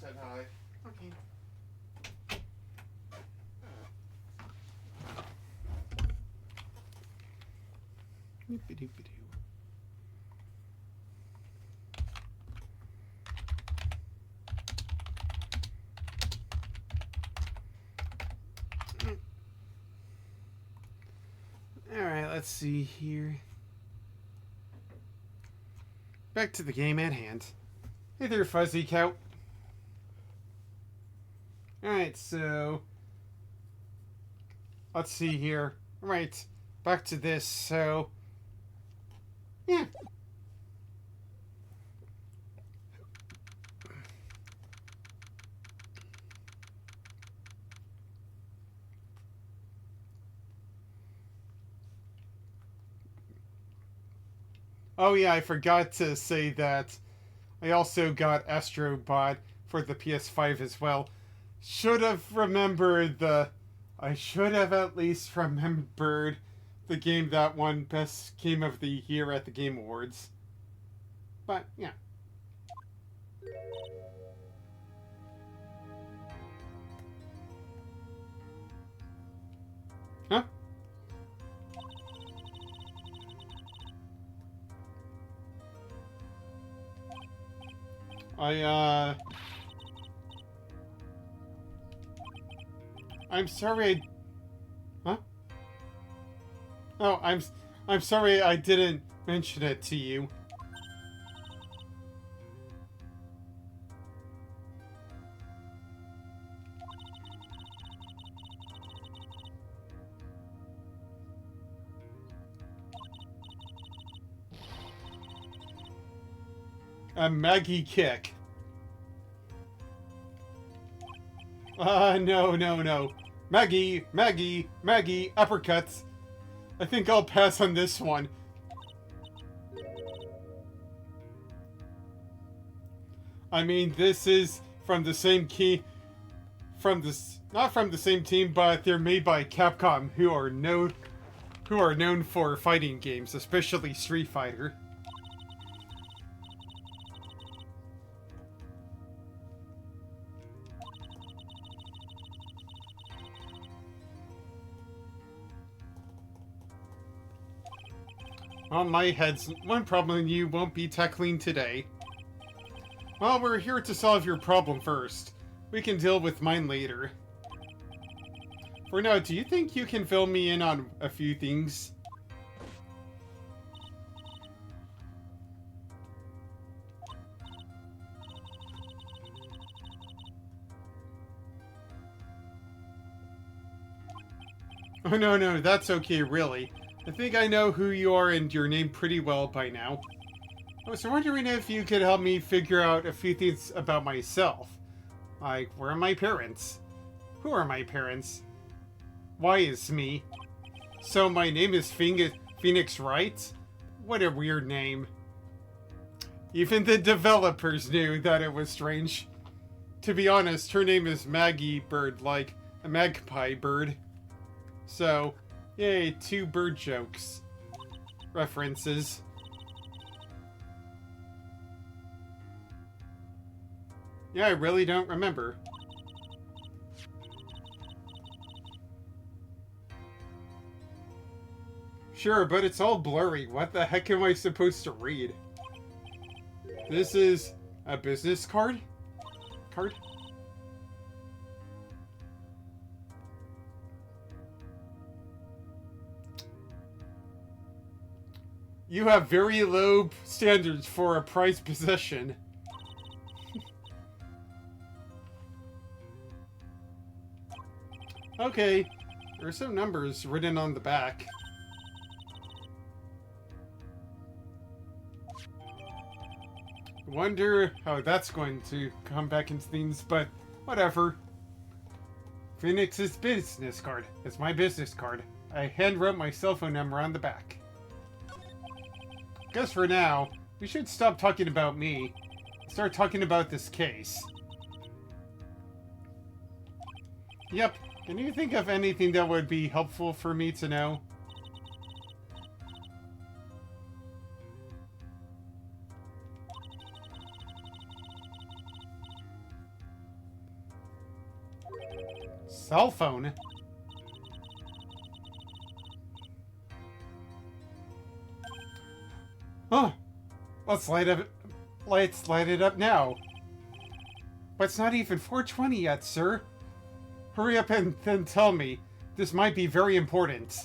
said hi. Okay. Alright, let's see here. Back to the game at hand. Hey there, FuzzyCow. Alright, so... let's see here. Right, back to this, so... yeah. Oh yeah, I forgot to say that I also got Astrobot for the PS5 as well. Should have remembered the... I should have at least remembered the game that won Best Game of the Year at the Game Awards. But, yeah. Huh? I'm sorry Huh? Oh, I'm sorry I didn't mention it to you. A Maggie kick. No. Maggie, uppercuts. I think I'll pass on this one. I mean, this is from the same not from the same team, but they're made by Capcom, who are known for fighting games, especially Street Fighter. Well, my head's one problem you won't be tackling today. Well, we're here to solve your problem first. We can deal with mine later. For now, do you think you can fill me in on a few things? Oh, no, that's okay, really. I think I know who you are and your name pretty well by now. I was wondering if you could help me figure out a few things about myself. Like, where are my parents? Who are my parents? Why is me? So my name is Phoenix Wright? What a weird name. Even the developers knew that it was strange. To be honest, her name is Maggie Bird, like a magpie bird. So, yay, 2 bird jokes. References. Yeah, I really don't remember. Sure, but it's all blurry. What the heck am I supposed to read? This is a business card? You have very low standards for a prized possession. Okay, there are some numbers written on the back. Wonder how that's going to come back into things, but whatever. Phoenix's business card. It's my business card. I handwrote my cell phone number on the back. Guess for now, we should stop talking about me and start talking about this case. Yep. Can you think of anything that would be helpful for me to know? cell phone? Huh. Let's light it up now. But it's not even 4:20 yet, sir. Hurry up and then tell me. This might be very important.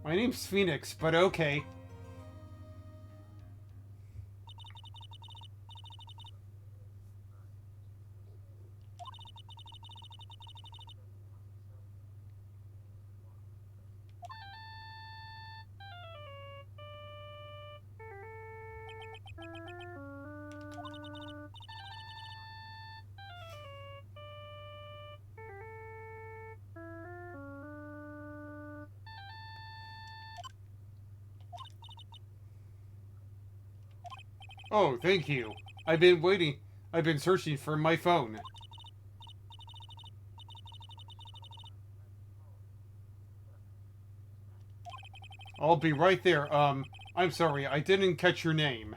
My name's Phoenix, but okay. Oh, thank you. I've been waiting. I've been searching for my phone. I'll be right there. I'm sorry, I didn't catch your name.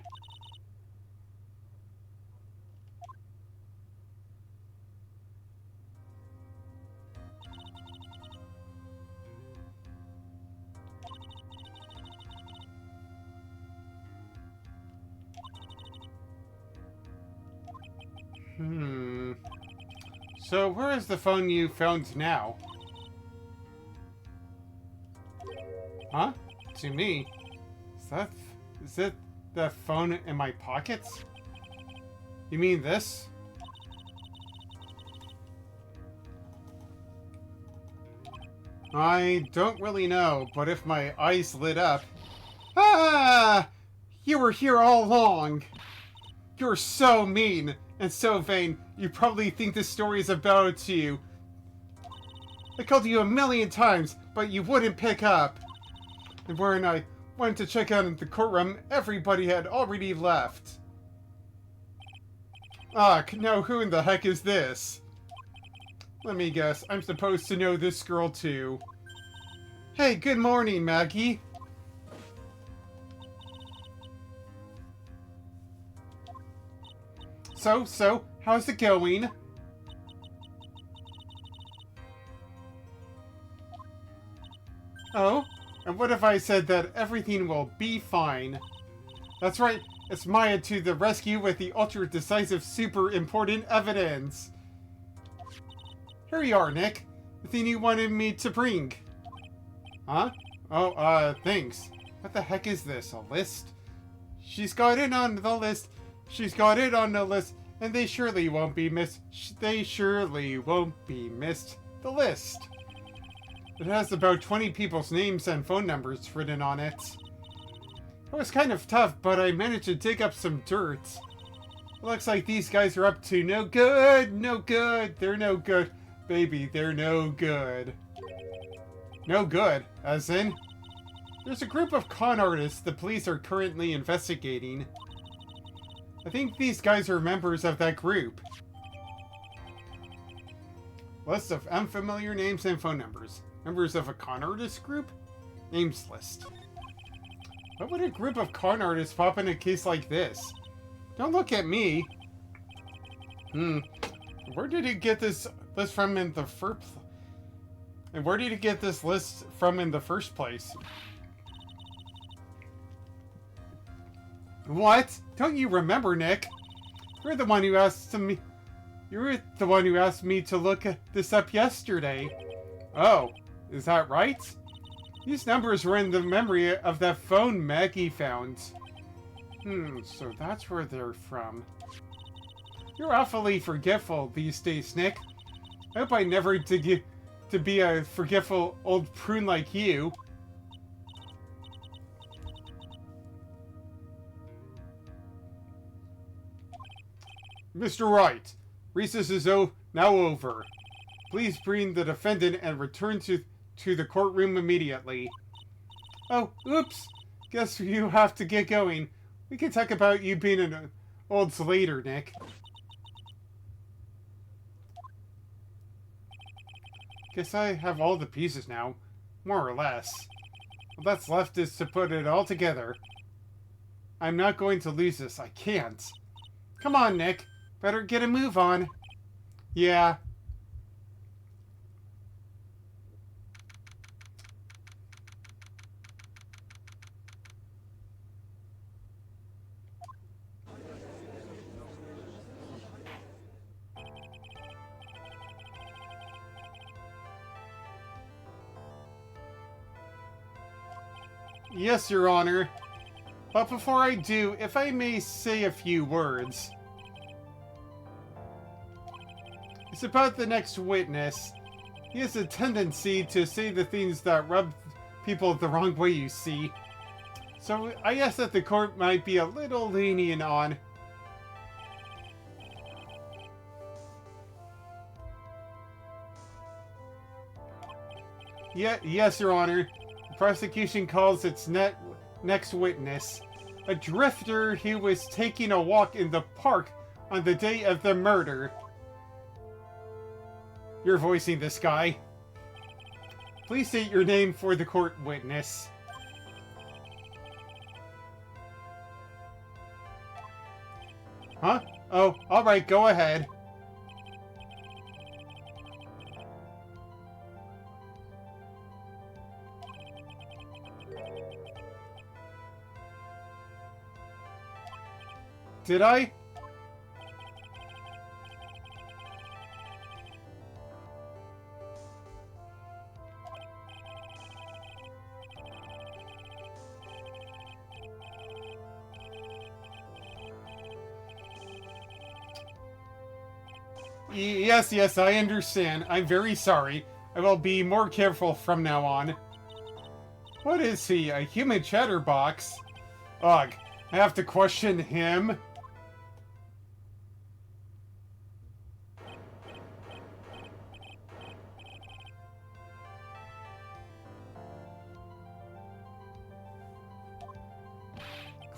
So, where is the phone you found now? Huh? To me? Is it the phone in my pockets? You mean this? I don't really know, but if my eyes lit up... Ah! You were here all along! You're so mean and so vain, you probably think this story is about you. I called you 1,000,000 times, but you wouldn't pick up. And when I went to check out in the courtroom, everybody had already left. Ah, now who in the heck is this? Let me guess, I'm supposed to know this girl too. Hey, good morning, Maggie. So, how's it going? Oh? And what if I said that everything will be fine? That's right, it's Maya to the rescue with the ultra-decisive super important evidence. Here you are, Nick. The thing you wanted me to bring. Huh? Oh, thanks. What the heck is this, a list? She's got it on the list. She's got it on the list, and they surely won't be missed. They surely won't be missed. The list. It has about 20 people's names and phone numbers written on it. It was kind of tough, but I managed to dig up some dirt. It looks like these guys are up to no good. No good. They're no good. Baby, they're no good. No good, as in? There's a group of con artists the police are currently investigating. I think these guys are members of that group. List of unfamiliar names and phone numbers. Members of a con artist group? Names list. Why would a group of con artists pop in a case like this? Don't look at me. Where did he get this list from in the first place? And where did he get this list from in the first place? What? Don't you remember, Nick? You're the one who asked me. You're the one who asked me to look this up yesterday. Oh, is that right? These numbers were in the memory of that phone Maggie found. So that's where they're from. You're awfully forgetful these days, Nick. I hope I never get to be a forgetful old prune like you. Mr. Wright, recess is now over. Please bring the defendant and return to the courtroom immediately. Oh, oops. Guess you have to get going. We can talk about you being an old later, Nick. Guess I have all the pieces now. More or less. All that's left is to put it all together. I'm not going to lose this. I can't. Come on, Nick. Better get a move on. Yeah. Yes, Your Honor. But before I do, if I may say a few words. It's about the next witness. He has a tendency to say the things that rub people the wrong way, you see. So I guess that the court might be a little lenient on. Yes, Your Honor. The prosecution calls its next witness a drifter who was taking a walk in the park on the day of the murder. You're voicing this guy. Please state your name for the court witness. Huh? Oh, alright, go ahead. Did I? Yes, I understand. I'm very sorry. I will be more careful from now on. What is he, a human chatterbox? Ugh, I have to question him?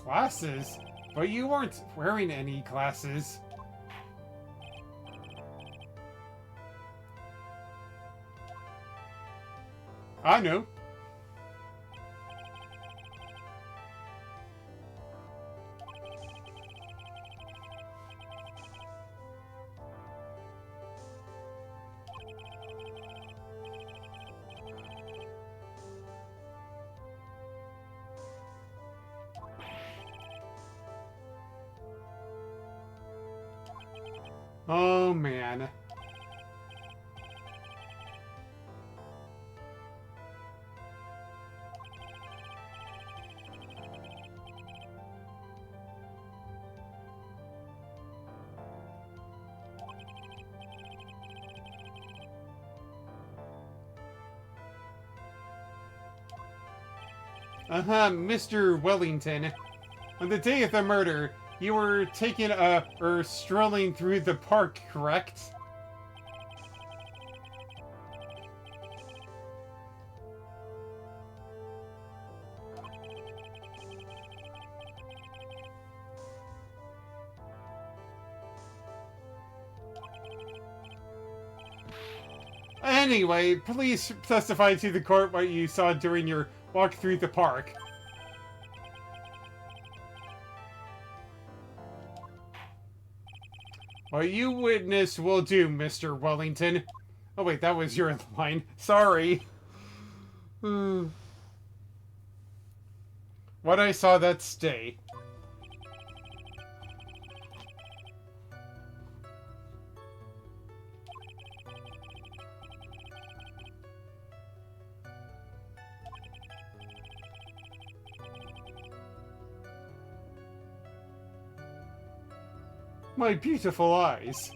Glasses? But you weren't wearing any glasses. I know. Oh, man. Mr. Wellington. On the day of the murder, you were strolling through the park, correct? Anyway, please testify to the court what you saw during your walk through the park. What you witness will do, Mr. Wellington. Oh wait, that was your line. Sorry. What I saw that stay. My beautiful eyes.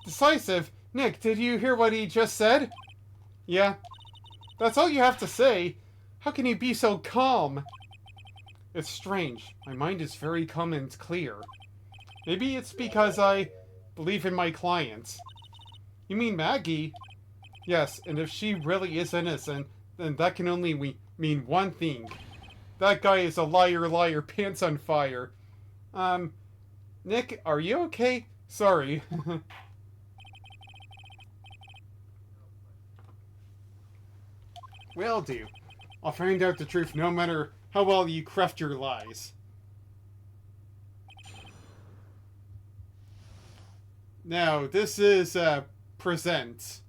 Decisive? Nick, did you hear what he just said? Yeah. That's all you have to say? How can you be so calm? It's strange. My mind is very calm and clear. Maybe it's because I believe in my client. You mean Maggie? Yes, and if she really is innocent, then that can only mean one thing. That guy is a liar, liar, pants on fire. Nick, are you okay? Sorry. Will do. I'll find out the truth no matter how well you craft your lies. Now, this is, present.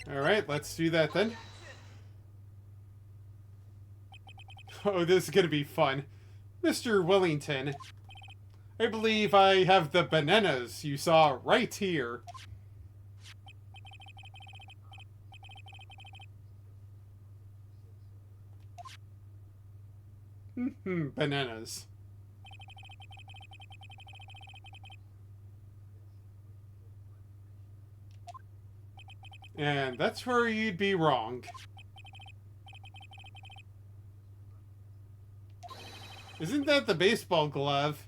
Alright, let's do that then. Oh, this is gonna be fun. Mr. Wellington, I believe I have the bananas you saw right here. Bananas. And that's where you'd be wrong. Isn't that the baseball glove?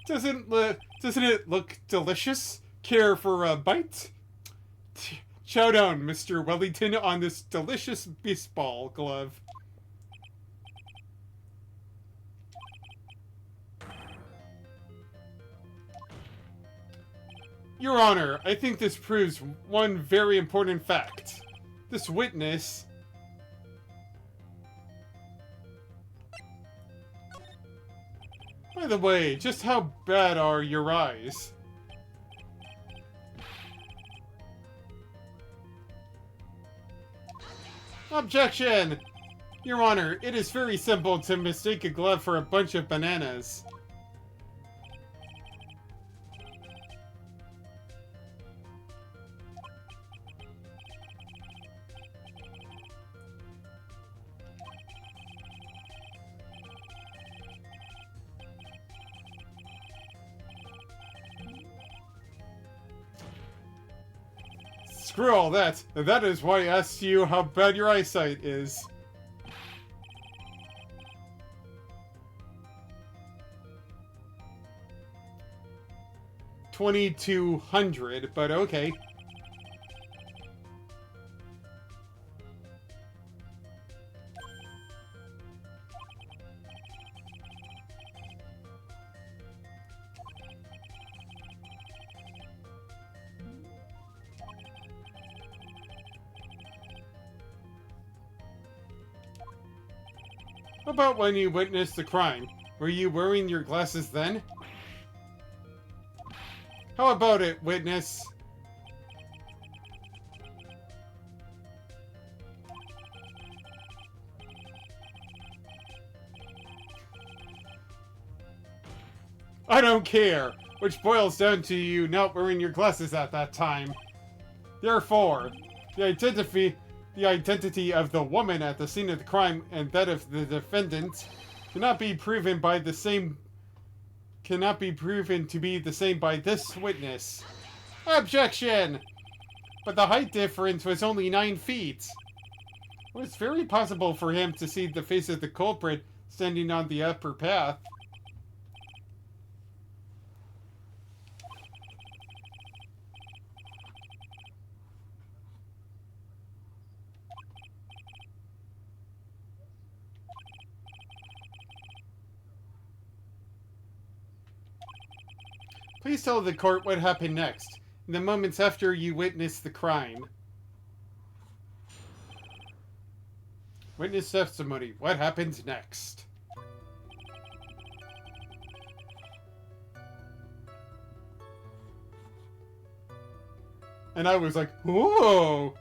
Doesn't it look delicious? Care for a bite? Chow down, Mr. Wellington, on this delicious baseball glove. Your Honor, I think this proves one very important fact. This witness... By the way, just how bad are your eyes? Objection! Your Honor, it is very simple to mistake a glove for a bunch of bananas. Screw all that. That is why I asked you how bad your eyesight is. $2,200, but okay. How about when you witnessed the crime? Were you wearing your glasses then? How about it, witness? I don't care, which boils down to you not wearing your glasses at that time. Therefore, the identity of the woman at the scene of the crime and that of the defendant cannot be proven to be the same by this witness. Objection! But the height difference was only 9 feet. It was very possible for him to see the face of the culprit standing on the upper path. Please tell the court what happened next, in the moments after you witnessed the crime. Witness testimony. What happened next? And I was like, whoa!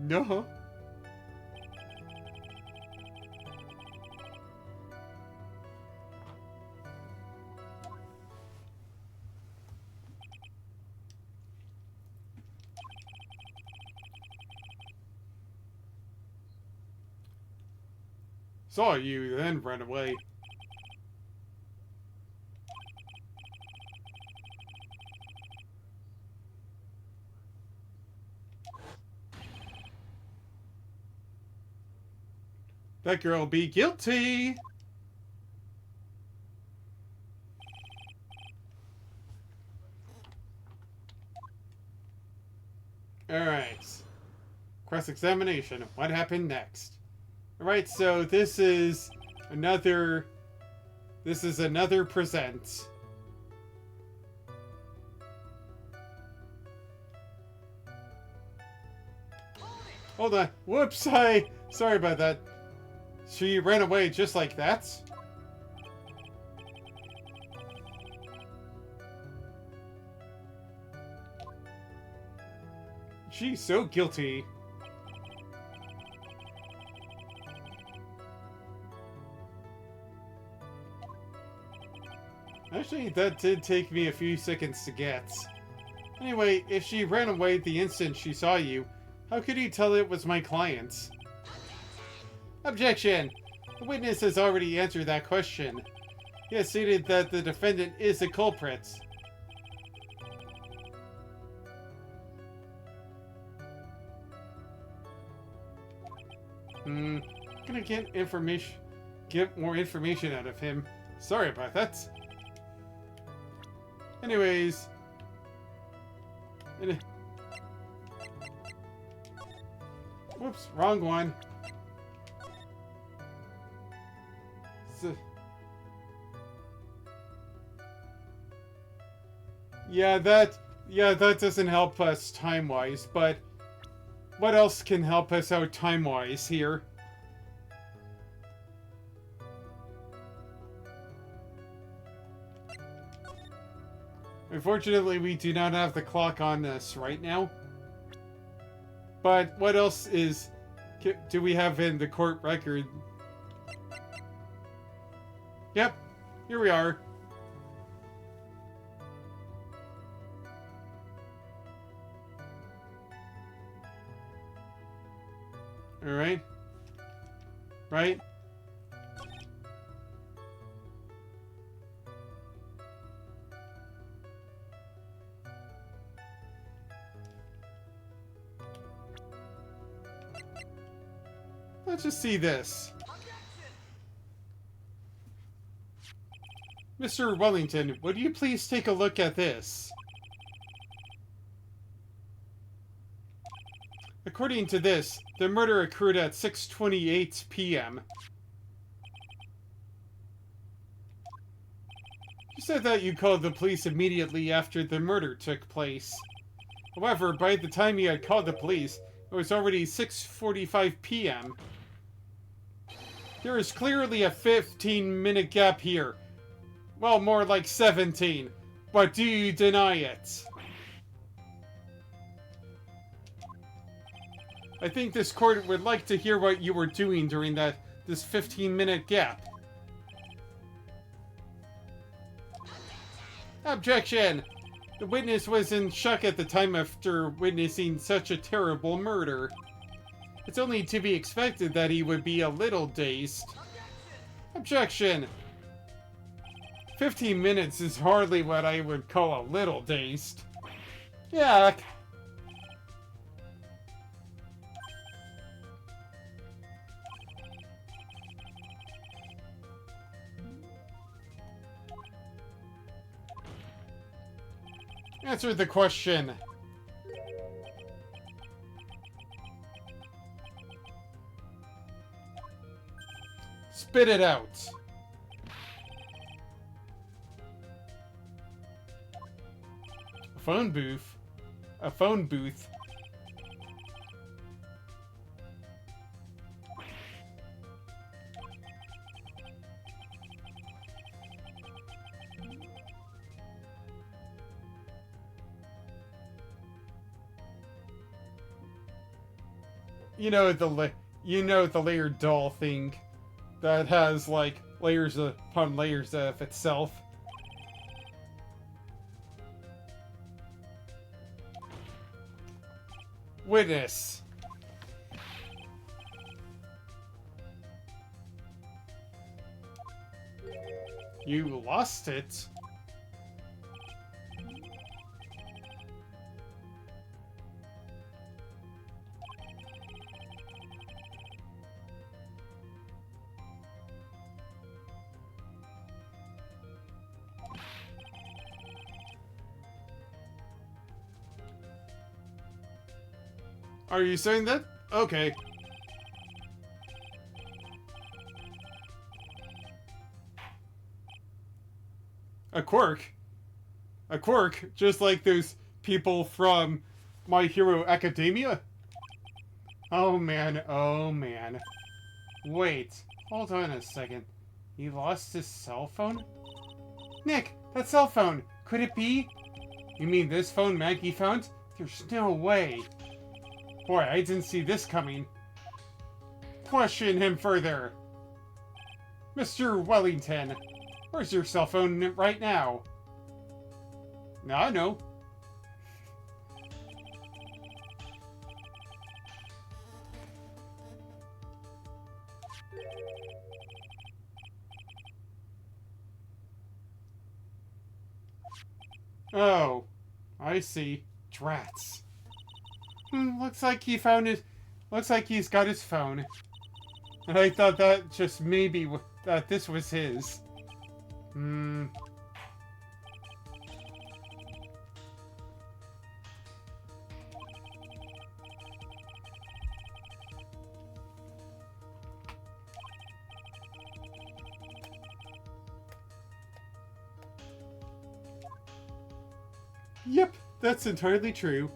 No. saw you, then ran away. That girl be guilty! Alright. Cross-examination. What happened next? Alright, so this is another present. Hold on. Whoops, sorry about that. She ran away just like that? She's so guilty. Actually, that did take me a few seconds to get. Anyway, if she ran away the instant she saw you, how could you tell it was my client? Objection! The witness has already answered that question. He has stated that the defendant is a culprit. Gonna get more information out of him. Sorry about that. Anyways. Whoops, wrong one. So, yeah, that doesn't help us time-wise, but what else can help us out time-wise here? Unfortunately, we do not have the clock on us right now. But what else do we have in the court record? Yep, here we are. Alright. Right? Let's just see this. Mr. Wellington, would you please take a look at this? According to this, the murder occurred at 6:28 p.m. You said that you called the police immediately after the murder took place. However, by the time you had called the police, it was already 6:45 p.m. There is clearly a 15-minute gap here. Well, more like 17. But do you deny it? I think this court would like to hear what you were doing during this 15-minute gap. Objection! The witness was in shock at the time after witnessing such a terrible murder. It's only to be expected that he would be a little dazed. Objection! 15 minutes is hardly what I would call a little dazed. Yuck. Answer the question. Spit it out. A phone booth. A phone booth. You know the layered doll thing that has like layers upon layers of itself. Witness. You lost it? Are you saying that? Okay. A quirk? A quirk? Just like those people from My Hero Academia? Oh man, oh man. Wait, hold on a second. He lost his cell phone? Nick, that cell phone! Could it be? You mean this phone Maggie found? There's no way. Boy, I didn't see this coming. Question him further. Mr. Wellington, where's your cell phone right now? I know. Oh, I see. Drats. Looks like he found it. Looks like he's got his phone. And I thought that just maybe that this was his. Yep, that's entirely true.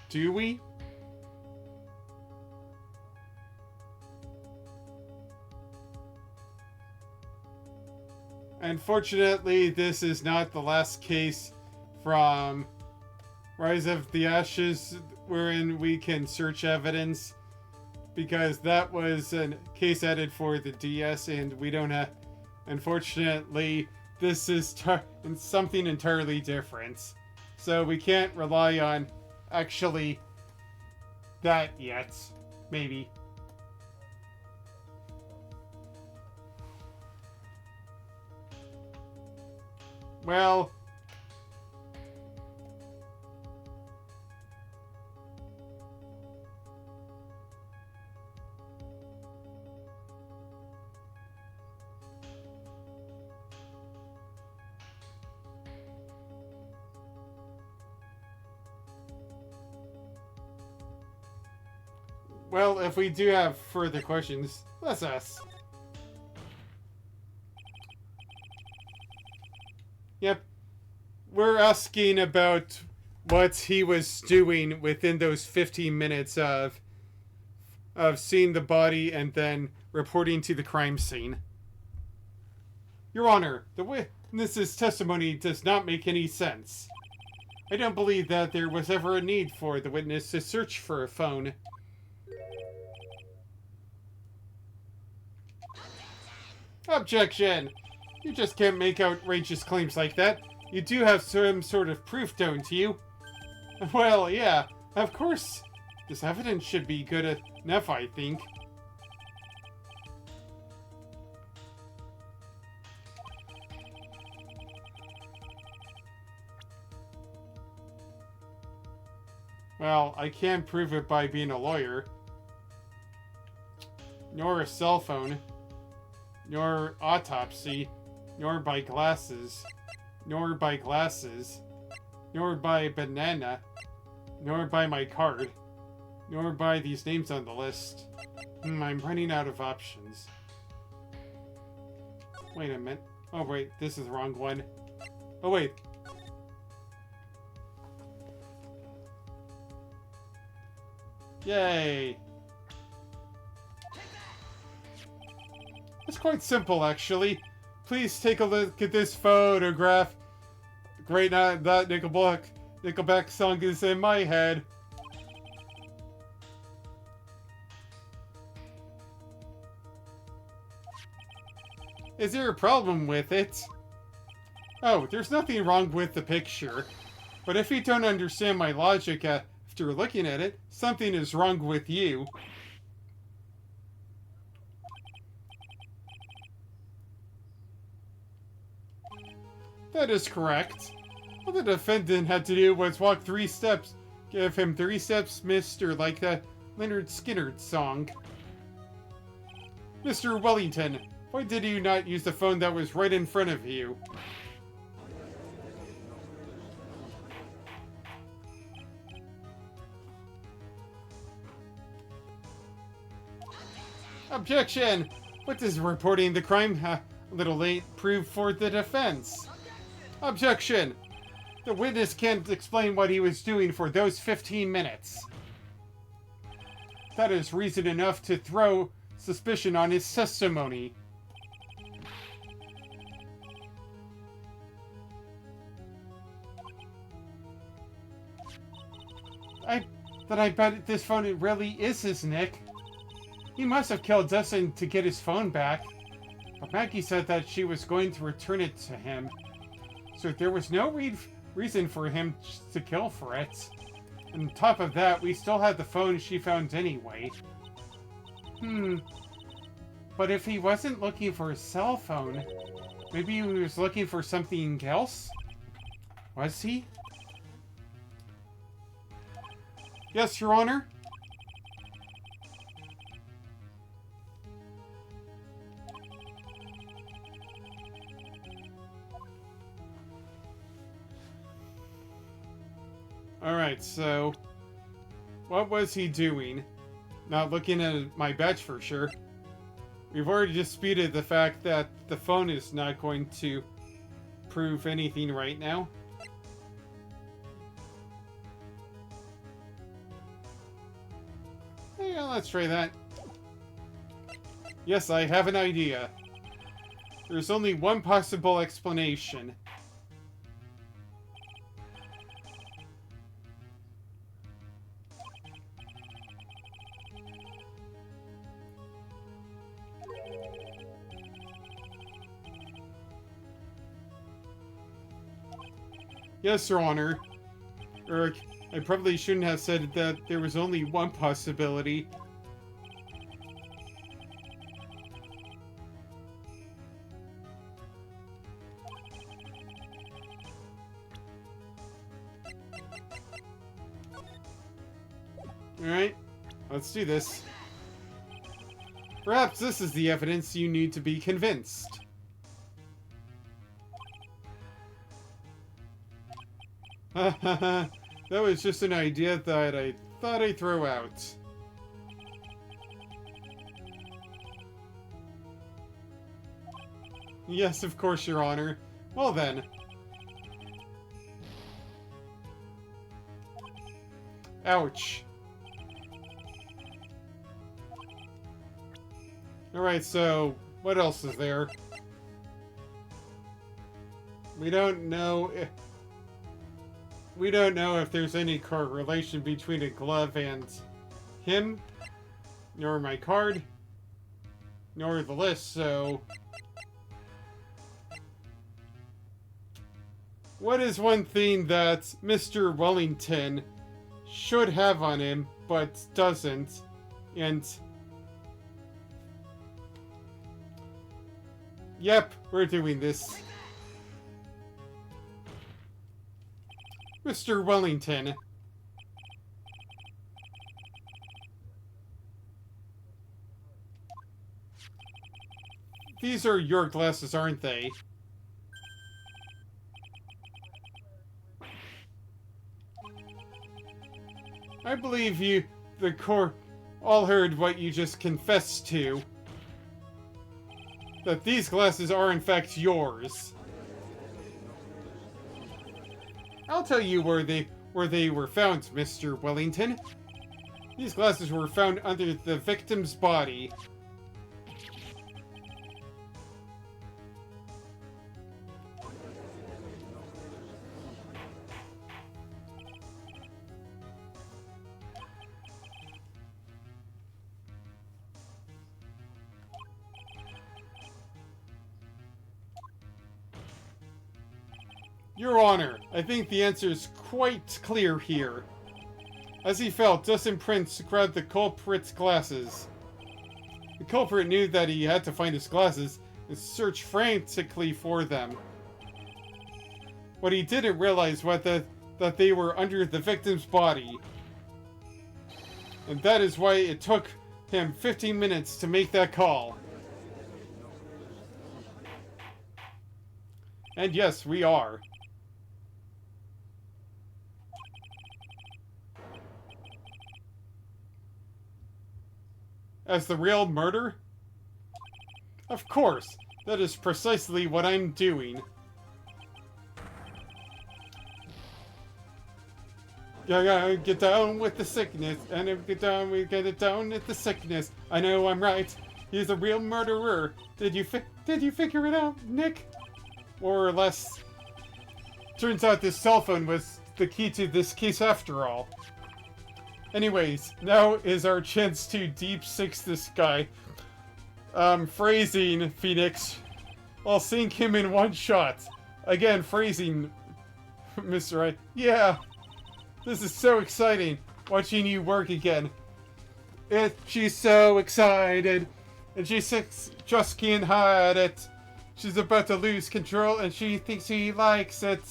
Do we? Unfortunately, this is not the last case from Rise of the Ashes wherein we can search evidence, because that was a case added for the DS and we don't have. Unfortunately, this is something entirely different. So we can't rely on actually that yet. Maybe. Well, if we do have further questions, let's ask. Yep. We're asking about what he was doing within those 15 minutes of seeing the body and then reporting to the crime scene. Your Honor, the witness's testimony does not make any sense. I don't believe that there was ever a need for the witness to search for a phone. Objection! You just can't make outrageous claims like that. You do have some sort of proof, don't you? Well, yeah, of course. This evidence should be good enough, I think. Well, I can't prove it by being a lawyer. Nor a cell phone. Nor autopsy. Nor by glasses. Nor by glasses. Nor by banana. Nor by my card. Nor by these names on the list. I'm running out of options. Wait a minute. Oh wait, this is the wrong one. Oh wait. Yay! It's quite simple, actually. Please take a look at this photograph. Great, that Nickelback song is in my head. Is there a problem with it? Oh, there's nothing wrong with the picture. But if you don't understand my logic after looking at it, something is wrong with you. That is correct. All the defendant had to do was walk 3 steps. Give him 3 steps, mister, like that Leonard Skinner song. Mr. Wellington, why did you not use the phone that was right in front of you? Objection! What does reporting the crime, a little late, prove for the defense? Objection! The witness can't explain what he was doing for those 15 minutes. That is reason enough to throw suspicion on his testimony. I bet this phone really is his, Nick. He must have killed Dustin to get his phone back. But Maggie said that she was going to return it to him. So there was no reason for him to kill for it. On top of that, we still had the phone she found anyway. But if he wasn't looking for a cell phone, maybe he was looking for something else? Was he? Yes, Your Honor? Alright, so... what was he doing? Not looking at my badge for sure. We've already disputed the fact that the phone is not going to prove anything right now. Yeah, let's try that. Yes, I have an idea. There's only one possible explanation. Yes, Your Honor. Eric, I probably shouldn't have said that there was only one possibility. Alright, let's do this. Perhaps this is the evidence you need to be convinced. That was just an idea that I thought I'd throw out. Yes, of course, Your Honor. Well then. Ouch. Alright, so what else is there? We don't know if there's any correlation between a glove and him, nor my card, nor the list, so... what is one thing that Mr. Wellington should have on him, but doesn't, and... yep, we're doing this. Mr. Wellington. These are your glasses, aren't they? I believe the court, all heard what you just confessed to. That these glasses are in fact yours. I'll tell you where they were found, Mr. Wellington. These glasses were found under the victim's body. Your Honor, I think the answer is quite clear here. As he fell, Dustin Prince grabbed the culprit's glasses. The culprit knew that he had to find his glasses and searched frantically for them. What he didn't realize was that they were under the victim's body. And that is why it took him 15 minutes to make that call. And yes, we are. As the real murder? Of course, that is precisely what I'm doing. Yeah, get down with the sickness, and if we get it down with the sickness. I know I'm right. He's a real murderer. Did you figure it out, Nick? More or less. Turns out this cell phone was the key to this case after all. Anyways, now is our chance to deep six this guy. Phrasing, Phoenix. I'll sink him in one shot. Again, phrasing, Mr. Wright. Yeah. This is so exciting, watching you work again. She's so excited, and she just can't hide it. She's about to lose control, and she thinks she likes it.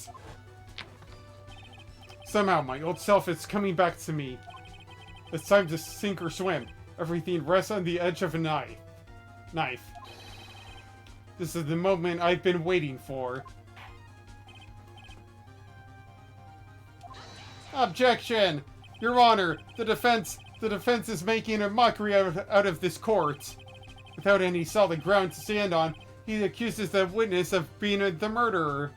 Somehow, my old self is coming back to me. It's time to sink or swim. Everything rests on the edge of a knife. This is the moment I've been waiting for. Objection! Your Honor, the defense is making a mockery out of this court. Without any solid ground to stand on, he accuses the witness of being the murderer.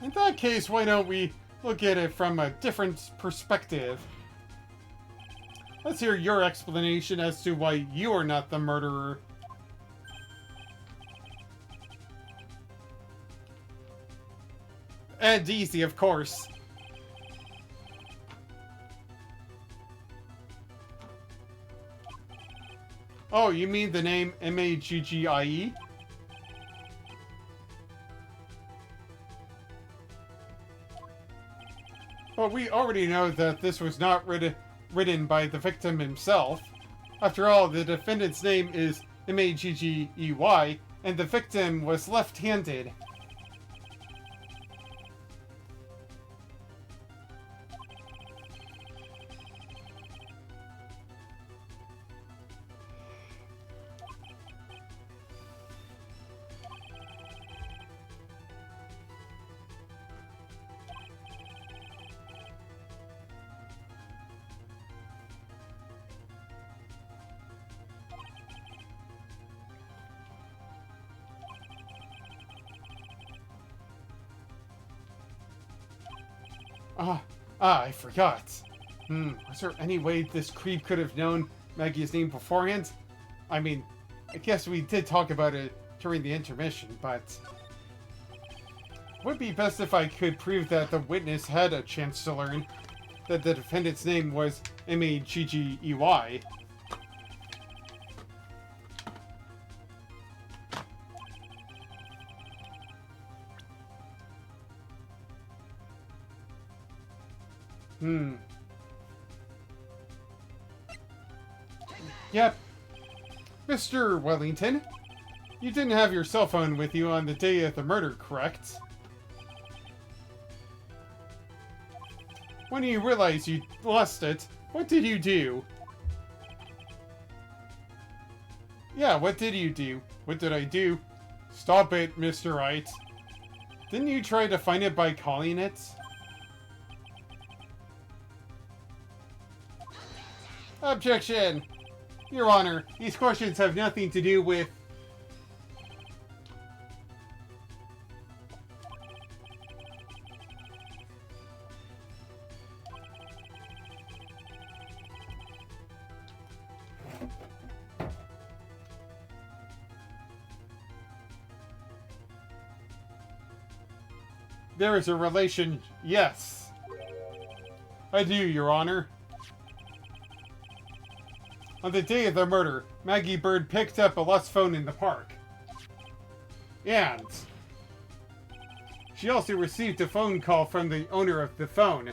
In that case, why don't we look at it from a different perspective? Let's hear your explanation as to why you are not the murderer. And easy, of course. Oh, you mean the name Maggie? But we already know that this was not written by the victim himself. After all, the defendant's name is Maggie, and the victim was left-handed. I forgot. Was there any way this creep could have known Maggie's name beforehand? I mean, I guess we did talk about it during the intermission, but... It would be best if I could prove that the witness had a chance to learn that the defendant's name was Maggie. Yep. Mr. Wellington, you didn't have your cell phone with you on the day of the murder, correct? When you realized you lost it, what did you do? Yeah, what did you do? What did I do? Stop it, Mr. Wright. Didn't you try to find it by calling it? Objection! Your Honor, these questions have nothing to do with... There is a relation, yes. I do, Your Honor. On the day of the murder, Maggie Bird picked up a lost phone in the park. And she also received a phone call from the owner of the phone.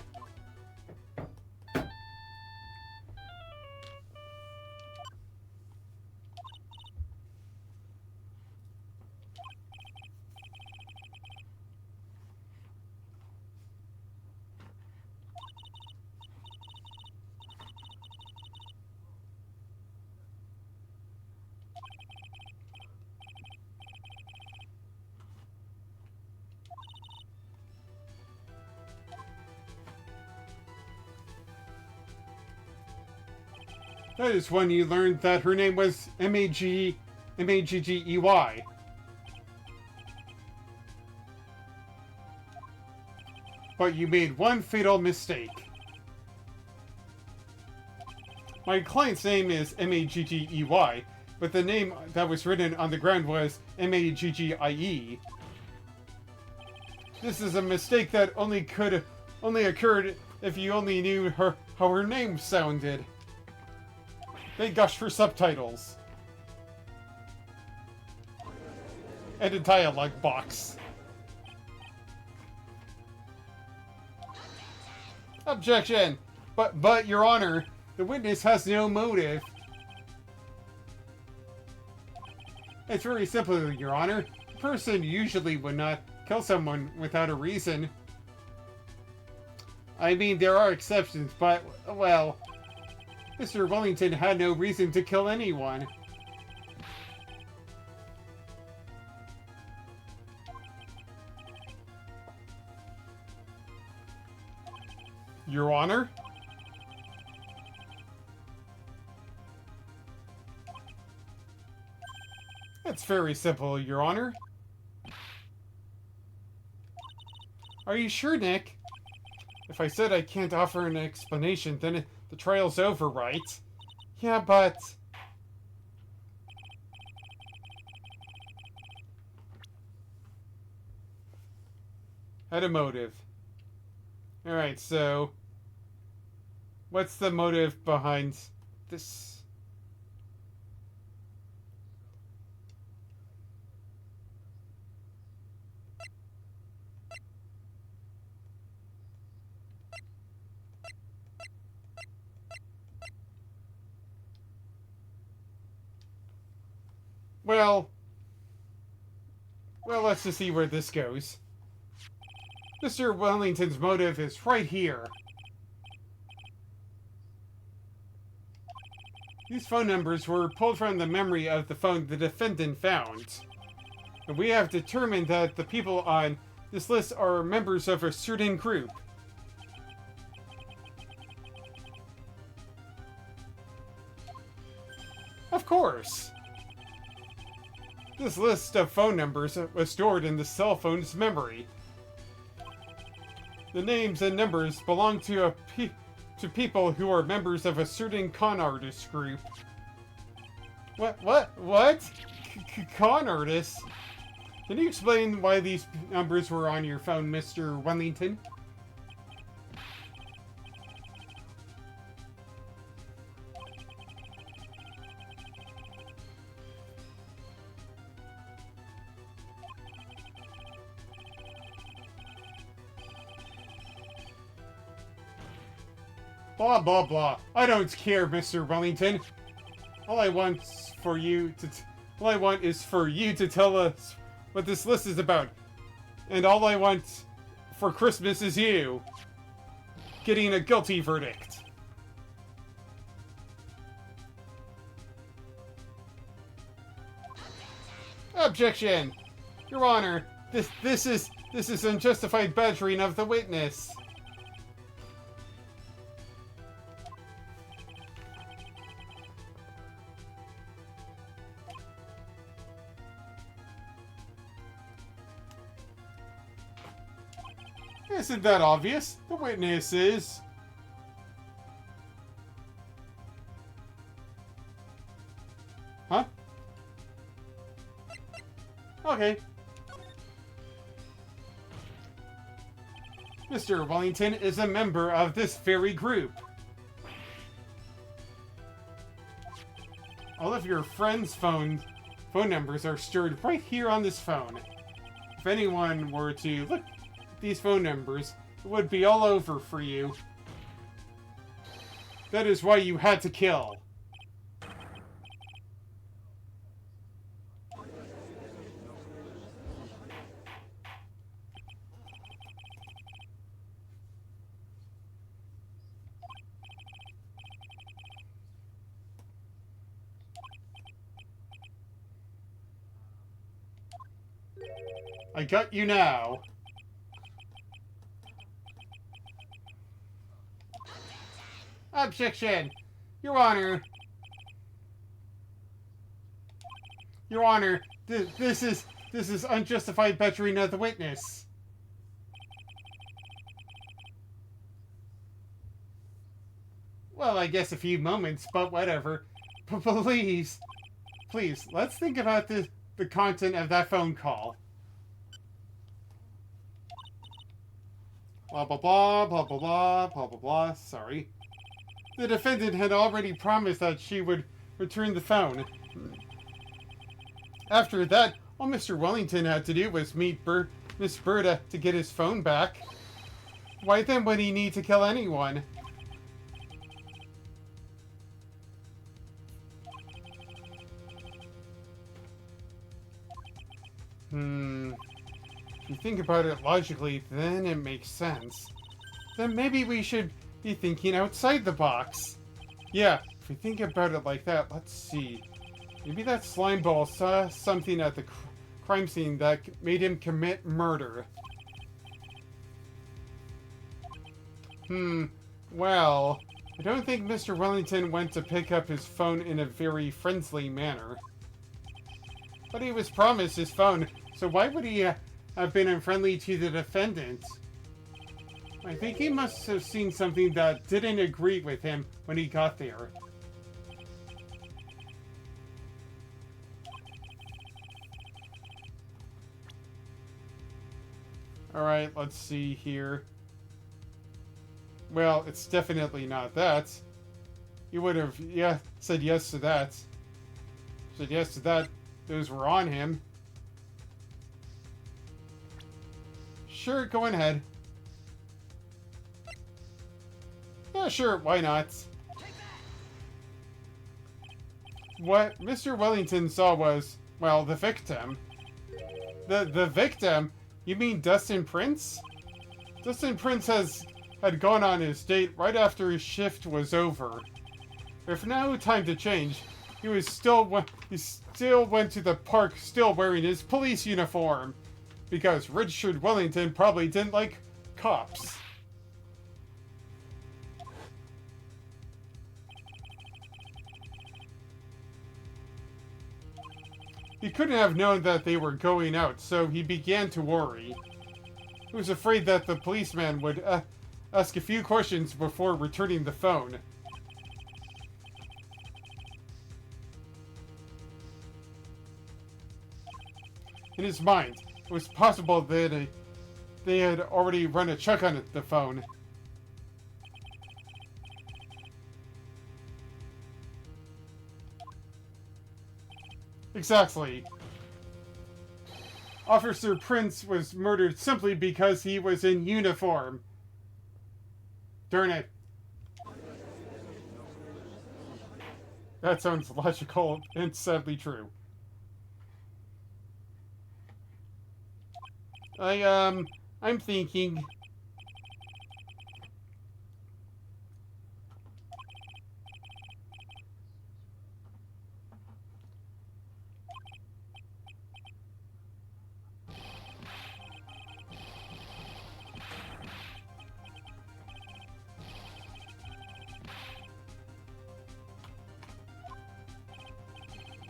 That is when you learned that her name was Maggey. But you made one fatal mistake. My client's name is Maggey, but the name that was written on the ground was Maggie. This is a mistake that only occurred if you only knew how her name sounded. They gush for subtitles. And a dialogue box. Objection! But, Your Honor, the witness has no motive. It's very simple, Your Honor. A person usually would not kill someone without a reason. I mean, there are exceptions, but, well, Mr. Wellington had no reason to kill anyone. Your Honor? It's very simple, Your Honor. Are you sure, Nick? If I said I can't offer an explanation, then the trial's over, right? Yeah, but... Had a motive. Alright, so... What's the motive behind this? Well, let's just see where this goes. Mr. Wellington's motive is right here. These phone numbers were pulled from the memory of the phone the defendant found. And we have determined that the people on this list are members of a certain group. Of course! This list of phone numbers was stored in the cell phone's memory. The names and numbers belong to people who are members of a certain con artist group. What? Con artists? Can you explain why these numbers were on your phone, Mr. Wellington? Blah, blah, blah. I don't care, Mr. Wellington. All I want is for you to tell us what this list is about. And all I want for Christmas is you getting a guilty verdict. Objection! Your Honor, this is unjustified badgering of the witness. Isn't that obvious? The witness is... Huh? Okay. Mr. Wellington is a member of this very group. All of your friends' phone numbers are stored right here on this phone. If anyone were to look at these phone numbers, it would be all over for you. That is why you had to kill. I got you now. Objection! Your Honor! Your Honor, this is unjustified badgering of the witness. Well, I guess a few moments, but whatever. Please, let's think about the content of that phone call. Blah, blah, blah, blah, blah, blah, blah, blah, blah, sorry. The defendant had already promised that she would return the phone. After that, all Mr. Wellington had to do was meet Miss Berta to get his phone back. Why then would he need to kill anyone? If you think about it logically, then it makes sense. Then maybe we should be thinking outside the box. Yeah, if we think about it like that, let's see. Maybe that slime ball saw something at the crime scene that made him commit murder. Well, I don't think Mr. Wellington went to pick up his phone in a very friendly manner. But he was promised his phone, so why would he have been unfriendly to the defendant? I think he must have seen something that didn't agree with him when he got there. Alright, let's see here. Well, it's definitely not that. You would have, said yes to that. Said yes to that. Those were on him. Sure, go ahead. Yeah, sure, why not? What Mr. Wellington saw was, well, the victim. The victim? You mean Dustin Prince? Dustin Prince had gone on his date right after his shift was over. With no time to change, he still went to the park still wearing his police uniform. Because Richard Wellington probably didn't like cops. He couldn't have known that they were going out, so he began to worry. He was afraid that the policeman would ask a few questions before returning the phone. In his mind, it was possible that they had already run a check on the phone. Exactly. Officer Prince was murdered simply because he was in uniform. Darn it. That sounds logical and sadly true. I'm thinking.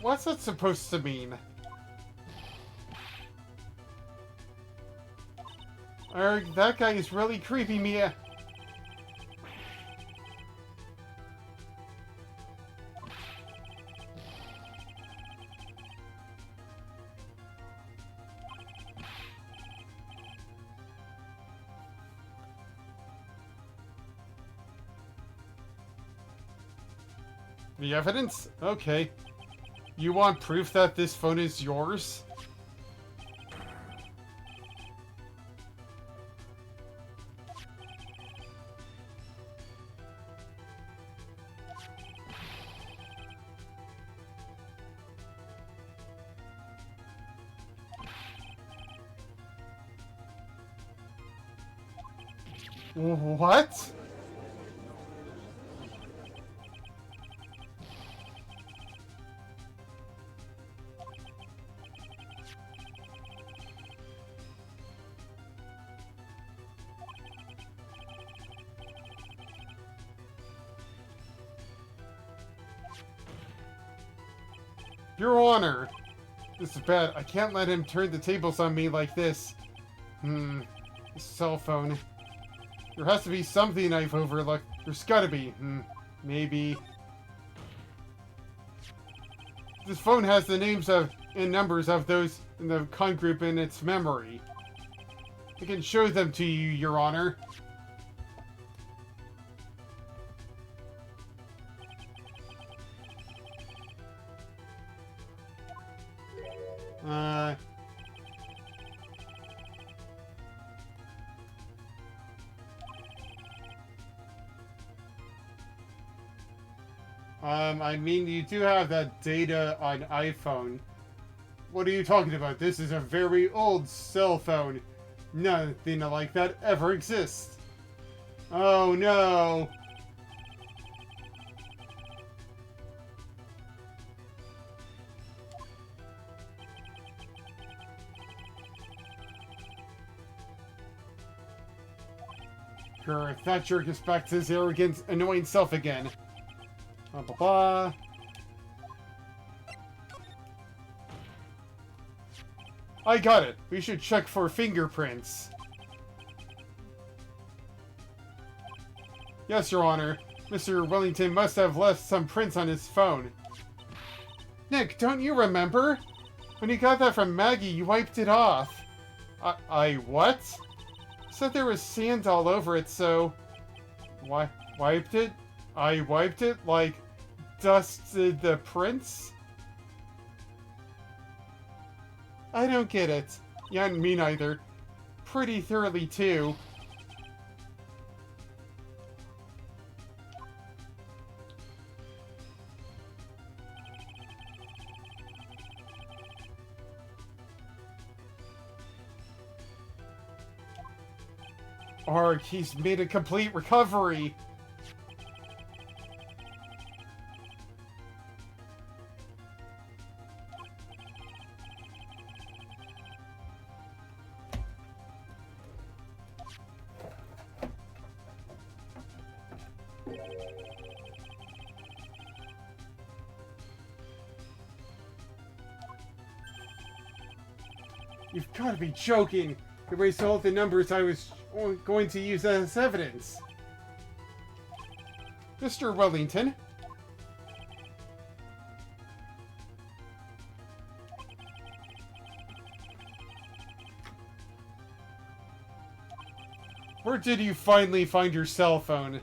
What's that supposed to mean? That guy is really creeping me out. The evidence? Okay. You want proof that this phone is yours? What? Your Honor! This is bad. I can't let him turn the tables on me like this. Cell phone. There has to be something I've overlooked. There's gotta be. Maybe. This phone has the names of and numbers of those in the con group in its memory. I can show them to you, Your Honor. I mean, you do have that data on iPhone. What are you talking about? This is a very old cell phone. Nothing like that ever exists. Oh no! Sure, if that jerk is back to his arrogant, annoying self again. Blah, blah, blah. I got it. We should check for fingerprints. Yes, Your Honor. Mr. Wellington must have left some prints on his phone. Nick, don't you remember? When you got that from Maggie, you wiped it off. I what? Said there was sand all over it, so... Wiped it? I wiped it? Like, dusted the prints? I don't get it. Yeah, me neither. Pretty thoroughly, too. Arg, he's made a complete recovery. You've got to be joking! Erase all the numbers I was going to use as evidence. Mr. Wellington? Where did you finally find your cell phone?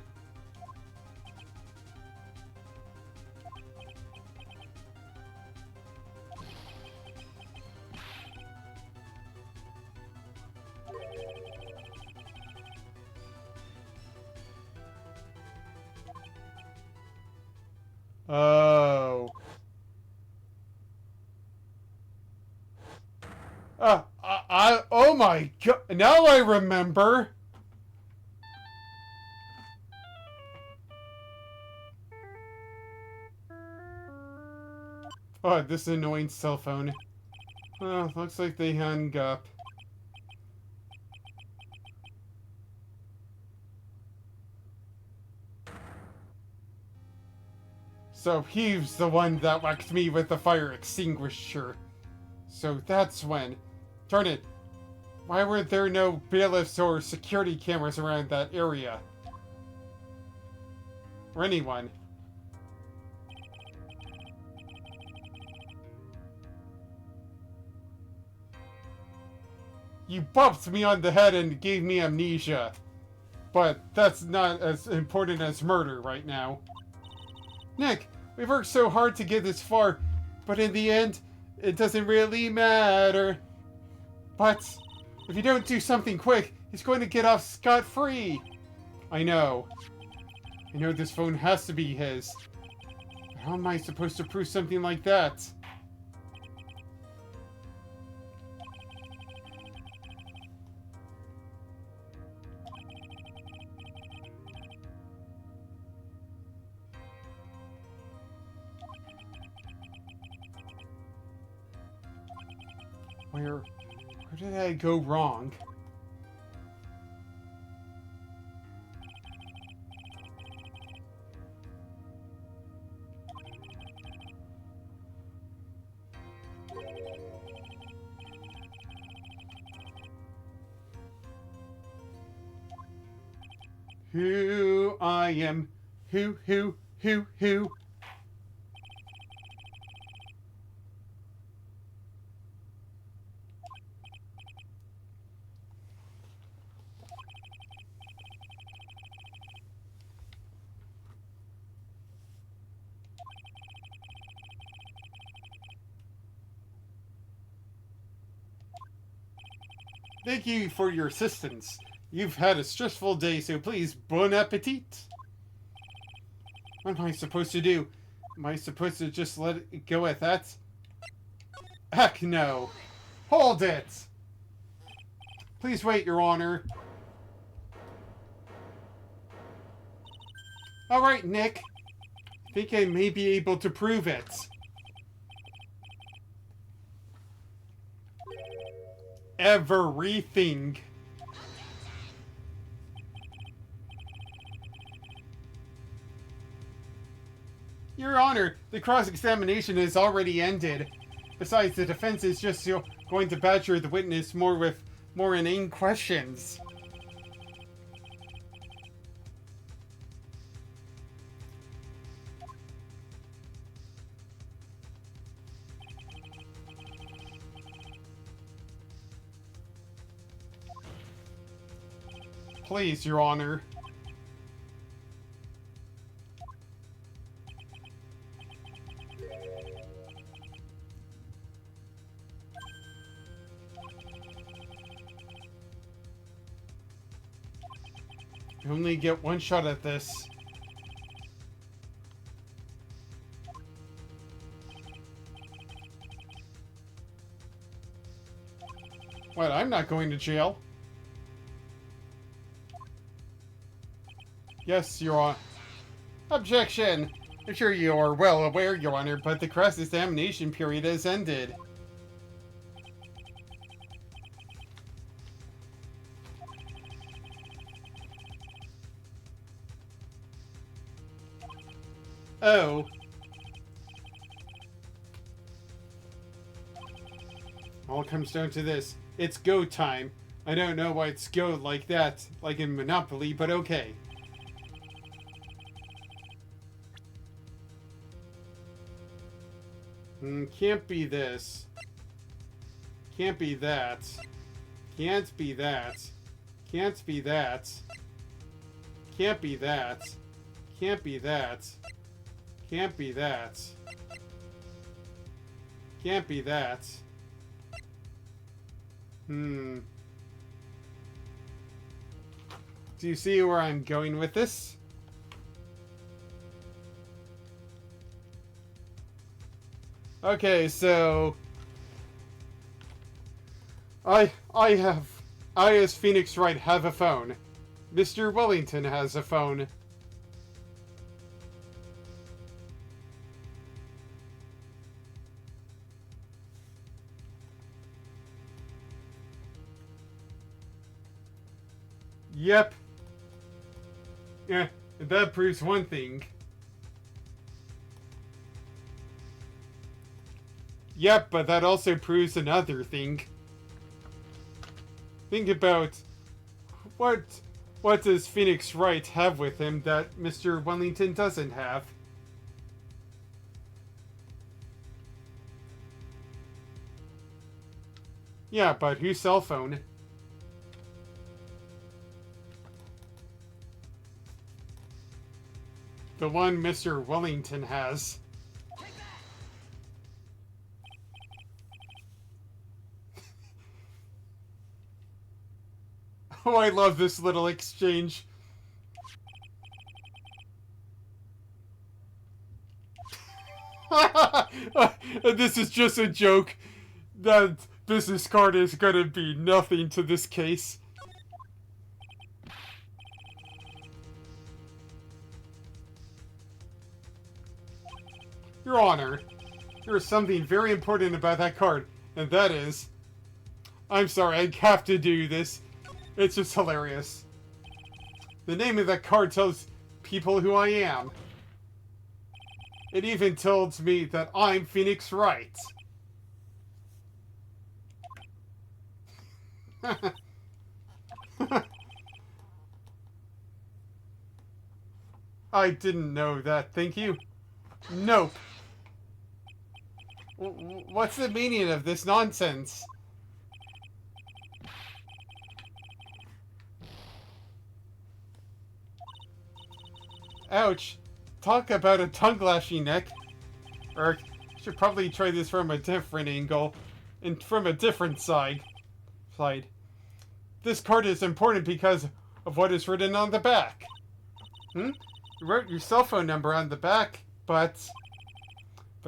Oh. Oh my god. Now I remember. Oh, this annoying cell phone. Oh, looks like they hung up. So he's the one that whacked me with the fire extinguisher. So that's when. Darn it. Why were there no bailiffs or security cameras around that area? Or anyone? You bumped me on the head and gave me amnesia. But that's not as important as murder right now. Nick, We've worked so hard to get this far, but in the end, it doesn't really matter. But if you don't do something quick, he's going to get off scot-free. I know. I know this phone has to be his. But how am I supposed to prove something like that? Where did I go wrong? Who I am, who. Thank you for your assistance. You've had a stressful day, so please, bon appetit. What am I supposed to do? Am I supposed to just let it go at that? Heck no. Hold it! Please wait, Your Honor. Alright, Nick. I think I may be able to prove it. Everything. Your Honor, the cross-examination has already ended. Besides, the defense is just going to badger the witness more with more inane questions. Please, Your Honor. You only get one shot at this. What, I'm not going to jail. Yes, Your Honor. Objection! I'm sure you are well aware, Your Honor, but the cross-examination period has ended. Oh. All comes down to this. It's go time. I don't know why it's go like that, like in Monopoly, but okay. Can't be this. Can't be that. Can't be that. Can't be that. Can't be that. Can't be that. Can't be that. Can't be that. Do you see where I'm going with this? Okay, so I as Phoenix Wright have a phone. Mr. Wellington has a phone. Yep. Yeah, that proves one thing. Yep, but that also proves another thing. Think about what does Phoenix Wright have with him that Mr. Wellington doesn't have? Yeah, but whose cell phone? The one Mr. Wellington has. Oh, I love this little exchange. This is just a joke. That business card is gonna be nothing to this case. Your Honor, there is something very important about that card, and that is... I'm sorry, I have to do this. It's just hilarious. The name of that card tells people who I am. It even tells me that I'm Phoenix Wright. I didn't know that, thank you. Nope. What's the meaning of this nonsense? Ouch. Talk about a tongue-lashing neck. Or, should probably try this from a different angle. And from a different side. This card is important because of what is written on the back. You wrote your cell phone number on the back, but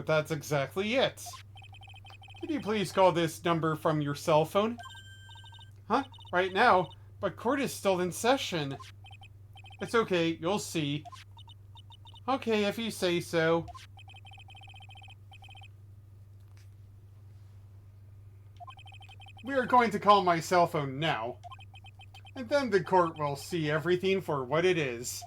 that's exactly it. Could you please call this number from your cell phone? Huh? Right now? But court is still in session. It's okay, you'll see. Okay, if you say so. We are going to call my cell phone now. And then the court will see everything for what it is.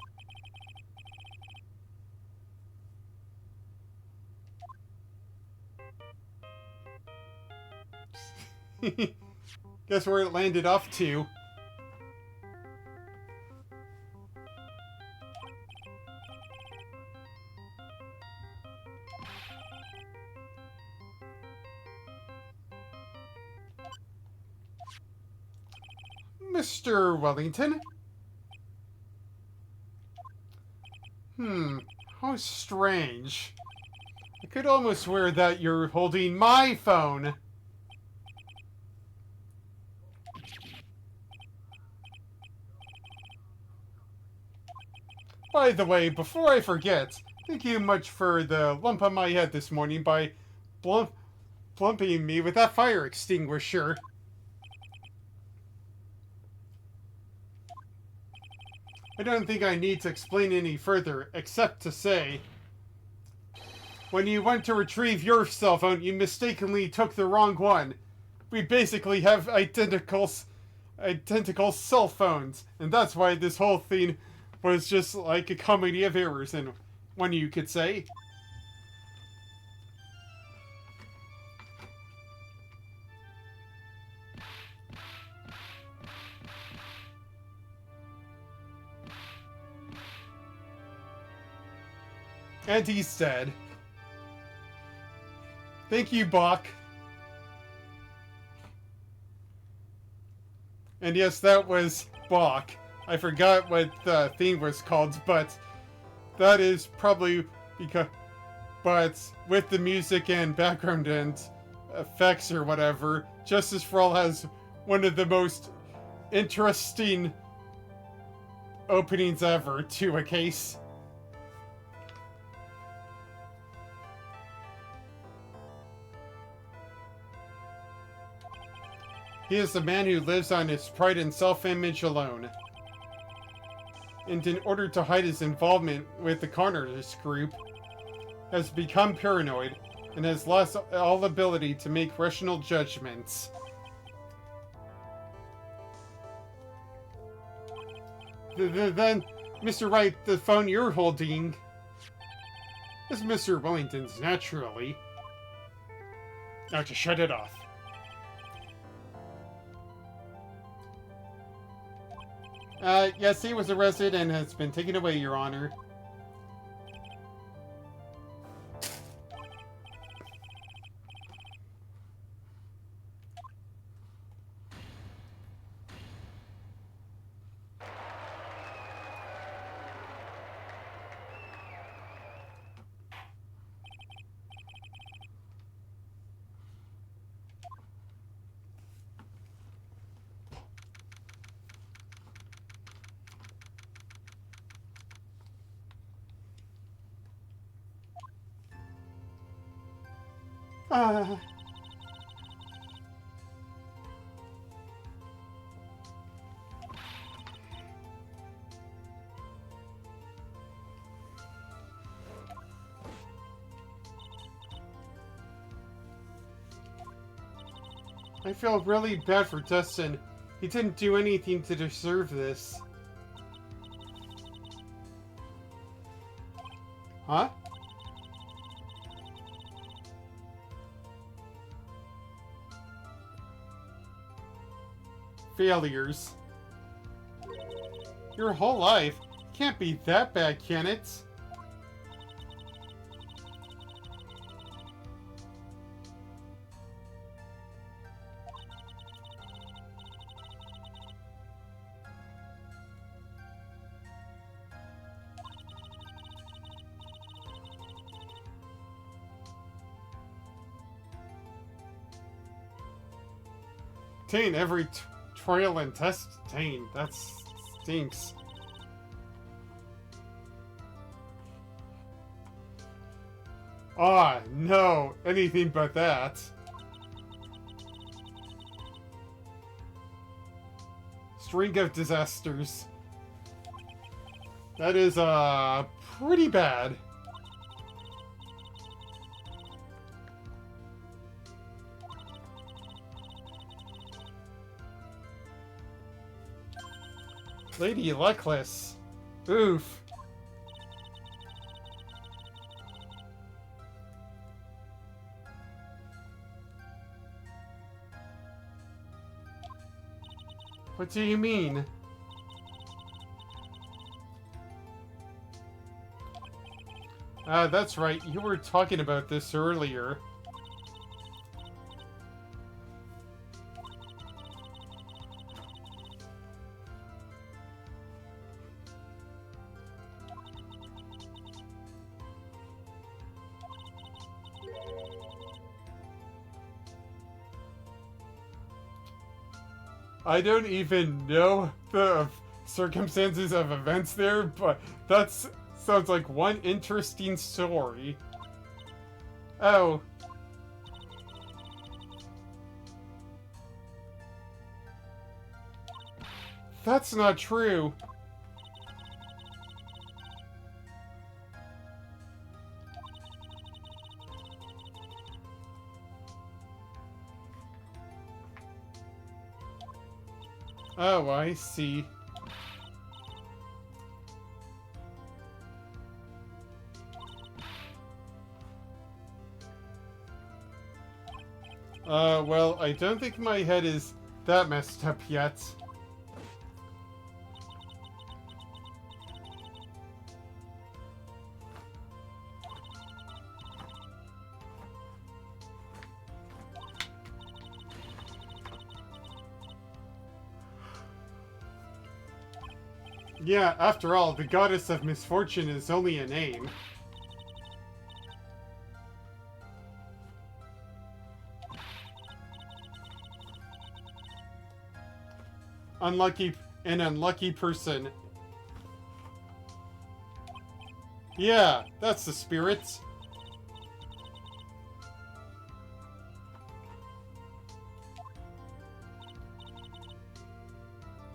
Guess where it landed off to. Mr. Wellington? How strange. I could almost swear that you're holding my phone. By the way, before I forget, thank you much for the lump on my head this morning by plumping me with that fire extinguisher. I don't think I need to explain any further, except to say, when you went to retrieve your cell phone, you mistakenly took the wrong one. We basically have identical cell phones, and that's why this whole thing was just like a comedy of errors, and one you could say. And he said, "Thank you, Bach." And yes, that was Bach. I forgot what the theme was called, but that is probably because... But with the music and background and effects or whatever, Justice for All has one of the most interesting openings ever to a case. He is the man who lives on his pride and self-image alone. And in order to hide his involvement with the Carnage group, has become paranoid and has lost all ability to make rational judgments. Then, Mr. Wright, the phone you're holding is Mr. Wellington's, naturally. Now to shut it off. Yes, he was arrested and has been taken away, Your Honor. Uh, I feel really bad for Dustin. He didn't do anything to deserve this. Huh? Failures. Your whole life can't be that bad, can it? Tain, every trial and test, Tain, that stinks. Ah, no, anything but that. String of disasters. That is, pretty bad. Lady Luckless. Oof. What do you mean? That's right. You were talking about this earlier. I don't even know the circumstances of events there, but that sounds like one interesting story. Oh. That's not true. Oh, I see. Well, I don't think my head is that messed up yet. Yeah, after all, the goddess of misfortune is only a name. An unlucky person. Yeah, that's the spirit.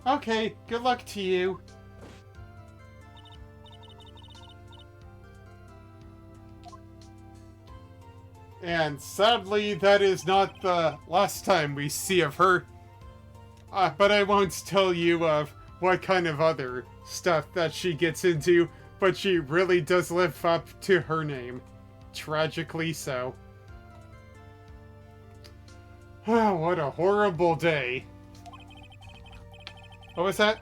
Okay, good luck to you. And sadly, that is not the last time we see of her. But I won't tell you of what kind of other stuff that she gets into, but she really does live up to her name. Tragically so. Oh, what a horrible day. What was that?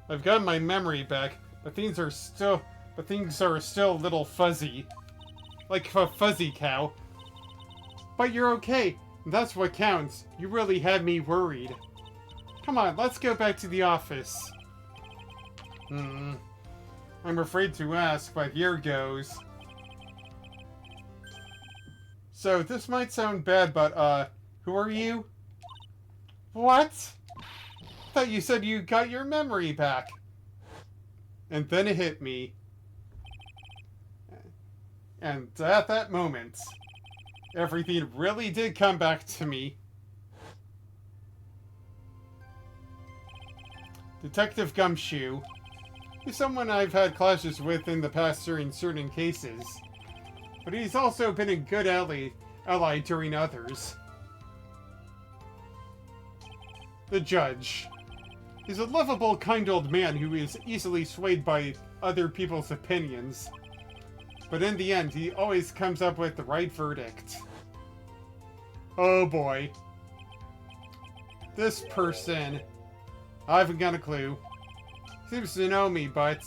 I've got my memory back, but things are still a little fuzzy. Like a FuzzyCow. But you're okay. That's what counts. You really had me worried. Come on, let's go back to the office. I'm afraid to ask, but here goes. So, this might sound bad, but, who are you? What? I thought you said you got your memory back. And then it hit me. And at that moment, everything really did come back to me. Detective Gumshoe is someone I've had clashes with in the past during certain cases, but he's also been a good ally during others. The judge. He's a lovable, kind old man who is easily swayed by other people's opinions. But in the end, he always comes up with the right verdict. Oh boy. This person, I haven't got a clue. Seems to know me, but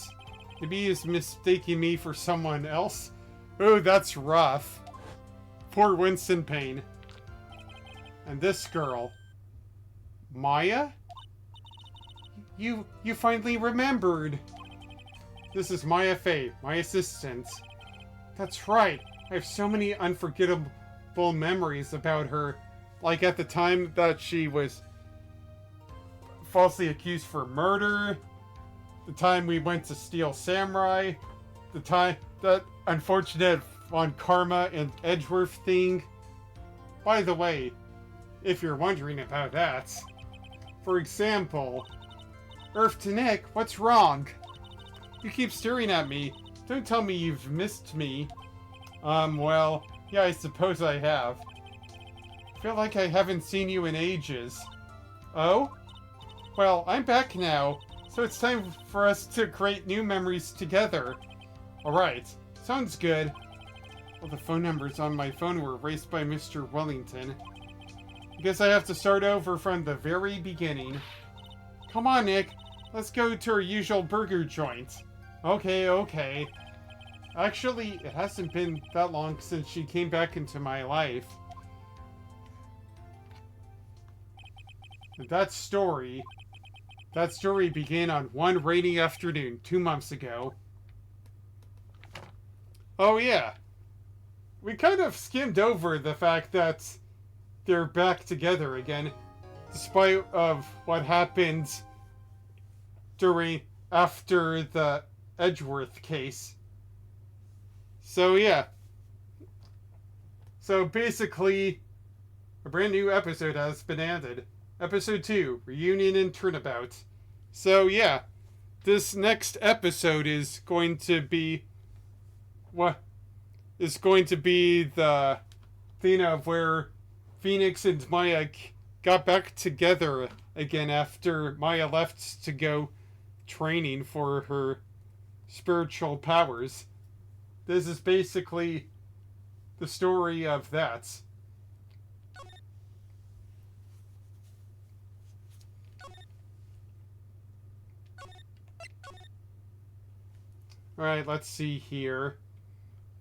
maybe he's mistaking me for someone else. Oh, that's rough. Poor Winston Payne. And this girl. Maya? You finally remembered. This is Maya Fey, my assistant. That's right. I have so many unforgettable memories about her. Like at the time that she was falsely accused for murder, the time we went to Steel Samurai, the time that unfortunate Von Karma and Edgeworth thing. By the way, if you're wondering about that, for example, Earth to Nick, what's wrong? You keep staring at me. Don't tell me you've missed me. Well, yeah, I suppose I have. I feel like I haven't seen you in ages. Oh? Well, I'm back now, so it's time for us to create new memories together. Alright, sounds good. Well, the phone numbers on my phone were erased by Mr. Wellington. I guess I have to start over from the very beginning. Come on, Nick. Let's go to our usual burger joint. Okay. Actually, it hasn't been that long since she came back into my life. And that story began on one rainy afternoon 2 months ago. Oh yeah. We kind of skimmed over the fact that they're back together again, despite of what happened after the Edgeworth case. So yeah. So basically, a brand new episode has been added. Episode 2, Reunion and Turnabout. So yeah, this next episode is going to be the thing of where Phoenix and Maya got back together again after Maya left to go training for her spiritual powers. This is basically the story of that. Alright, let's see here.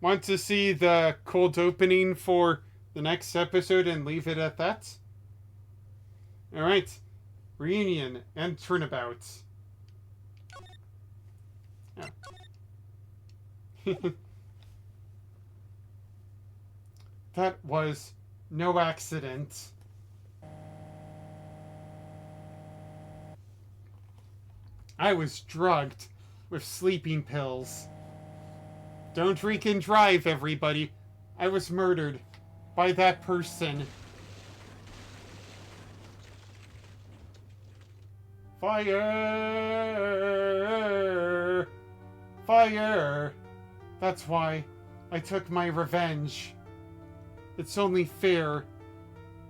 Want to see the cold opening for the next episode and leave it at that? Alright. Reunion and Turnabout. Oh. That was no accident. I was drugged with sleeping pills. Don't drink and drive, everybody. I was murdered by that person. Fire! Fire! That's why I took my revenge. It's only fair,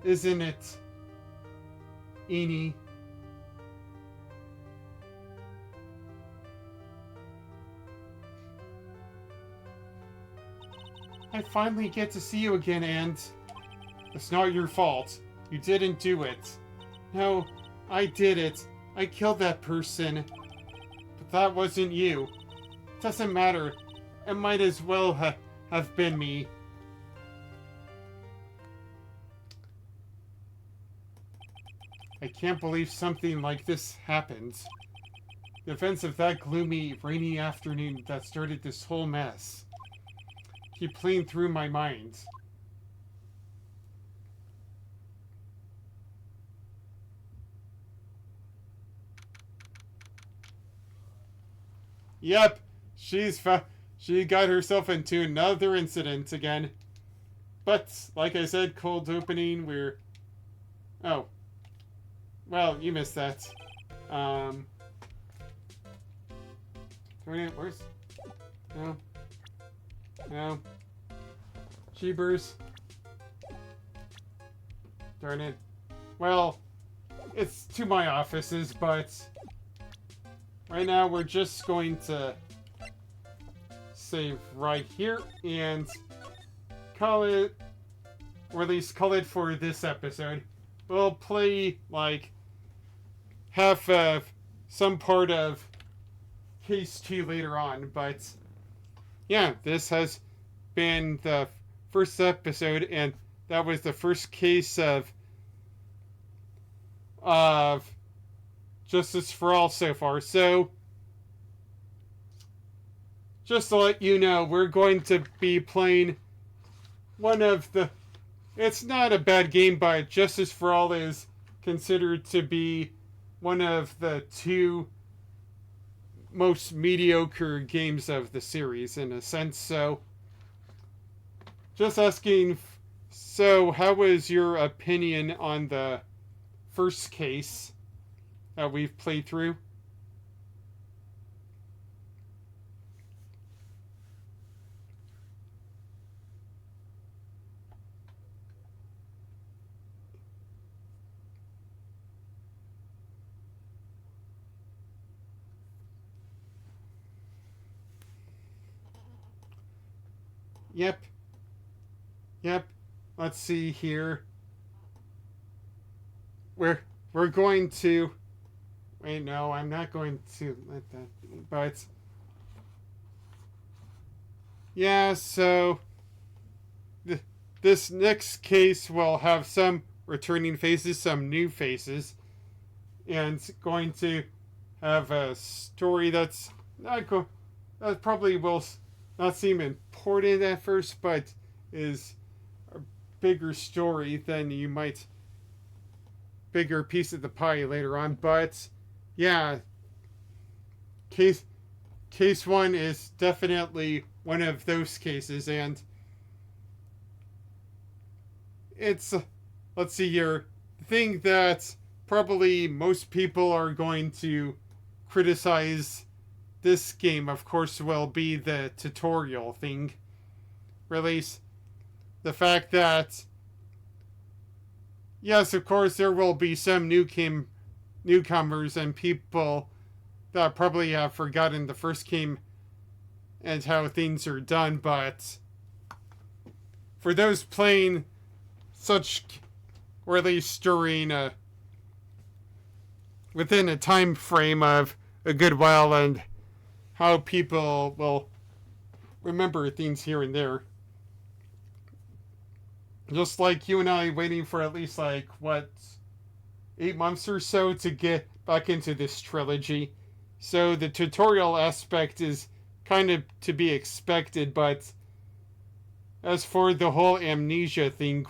isn't it, Eenie? I finally get to see you again, and it's not your fault. You didn't do it. No, I did it. I killed that person. But that wasn't you. Doesn't matter. It might as well have been me. I can't believe something like this happened. The events of that gloomy, rainy afternoon that started this whole mess keep playing through my mind. Yep, she's she got herself into another incident again. But, like I said, cold opening, we're... Oh. Well, you missed that. Darn it, where's... No. No. Jeebers. Darn it. Well, it's to my offices, but... Right now, we're just going to... save right here, and... call it... or at least call it for this episode. We'll play, like... half of... some part of... Case 2 later on, but... yeah, this has been the first episode, and that was the first case of Justice for All so far. So, just to let you know, we're going to be playing one of the... it's not a bad game, but Justice for All is considered to be one of the 2 most mediocre games of the series, in a sense. So, just asking, so how was your opinion on the first case that we've played through? Yep. Let's see here. We're going to... wait, no, I'm not going to let that be, but... yeah, so... this next case will have some returning faces, some new faces, and going to have a story that's not that probably will not seem important at first, but is a bigger story than you might... bigger piece of the pie later on. But yeah, case 1 is definitely one of those cases, and it's, let's see here, the thing that probably most people are going to criticize this game, of course, will be the tutorial thing. Release the fact that, yes, of course, there will be some newcomers and people that probably have forgotten the first game and how things are done, but for those playing such, or at least during within a time frame of a good while, and how people will remember things here and there. Just like you and I waiting for at least, like, what, 8 months or so to get back into this trilogy. So the tutorial aspect is kind of to be expected, but as for the whole amnesia thing,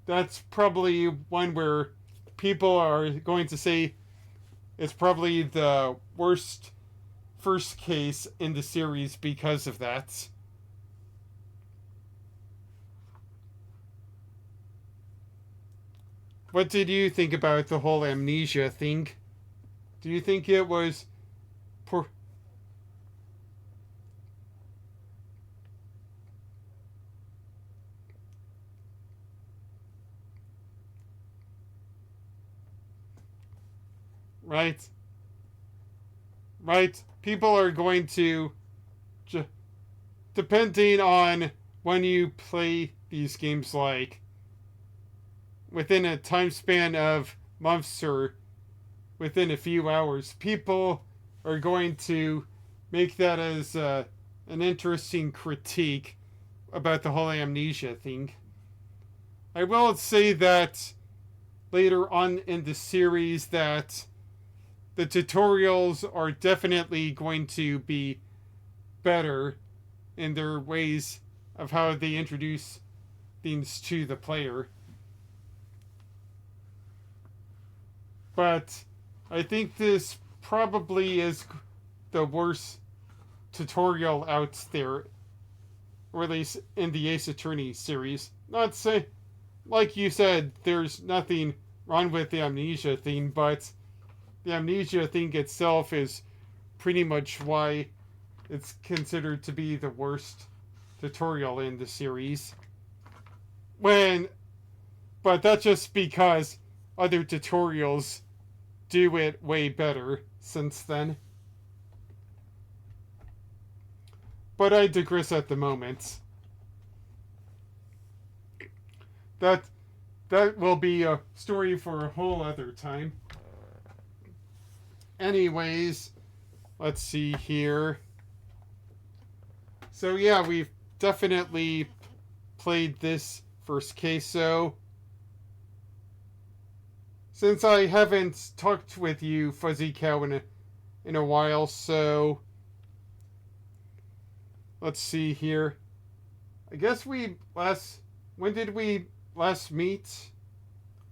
that's probably one where people are going to say it's probably the worst first case in the series because of that. What did you think about the whole amnesia thing? Do you think it was poor? Right. People are going to, depending on when you play these games, like within a time span of months or within a few hours, people are going to make that as an interesting critique about the whole amnesia thing. I will say that later on in the series that the tutorials are definitely going to be better in their ways of how they introduce things to the player. But I think this probably is the worst tutorial out there, or at least in the Ace Attorney series. Not say, like you said, there's nothing wrong with the amnesia thing, but the amnesia thing itself is pretty much why it's considered to be the worst tutorial in the series. But that's just because other tutorials do it way better since then. But I digress at the moment. That will be a story for a whole other time. Anyways, let's see here. So yeah, we've definitely played this first queso. Since I haven't talked with you, FuzzyCow, in a while, so let's see here. I guess when did we last meet?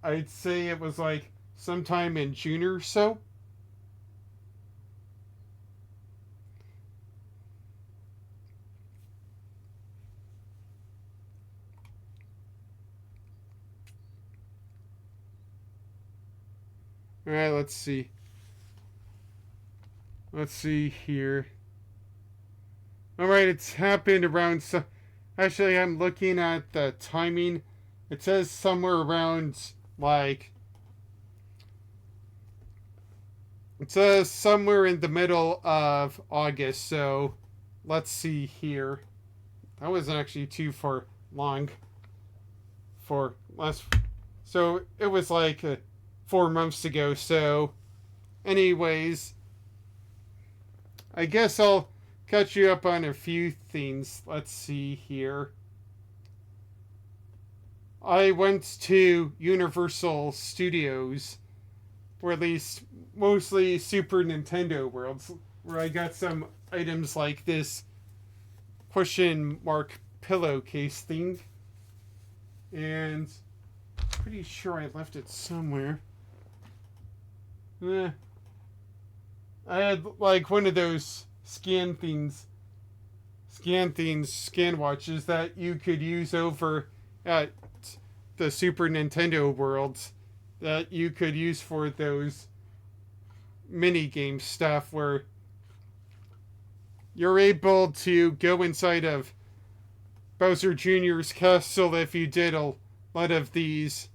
I'd say it was like sometime in June or so. Alright, let's see. Let's see here. Alright, it's happened around... Actually, I'm looking at the timing. It says somewhere around, like... It says somewhere in the middle of August, so... Let's see here. That wasn't actually too far long. For last... So, it was like... 4 months ago, so anyways, I guess I'll catch you up on a few things. Let's see here. I went to Universal Studios, or at least mostly Super Nintendo Worlds, where I got some items like this question mark pillowcase thing, and pretty sure I left it somewhere. I had like one of those scan watches that you could use over at the Super Nintendo Worlds that you could use for those mini game stuff where you're able to go inside of Bowser Jr.'s castle if you did a lot of these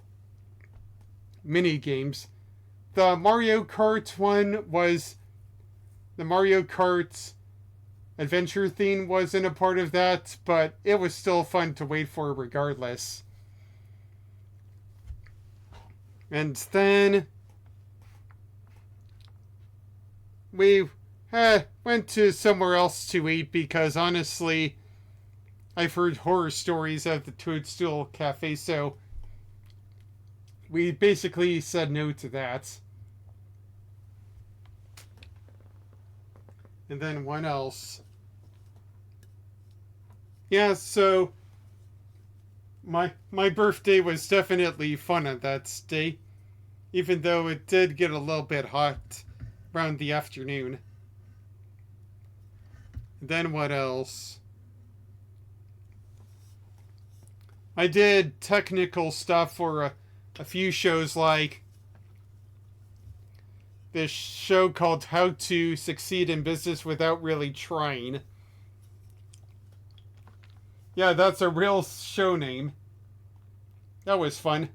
mini games. The Mario Kart one was... The Mario Kart adventure theme wasn't a part of that, but it was still fun to wait for regardless. And then... we went to somewhere else to eat because honestly, I've heard horror stories at the Toadstool Cafe, so we basically said no to that. And then what else? Yeah, so my birthday was definitely fun on that day, even though it did get a little bit hot around the afternoon. And then what else? I did technical stuff for a few shows, like this show called How to Succeed in Business Without Really Trying. Yeah, that's a real show name. That was fun.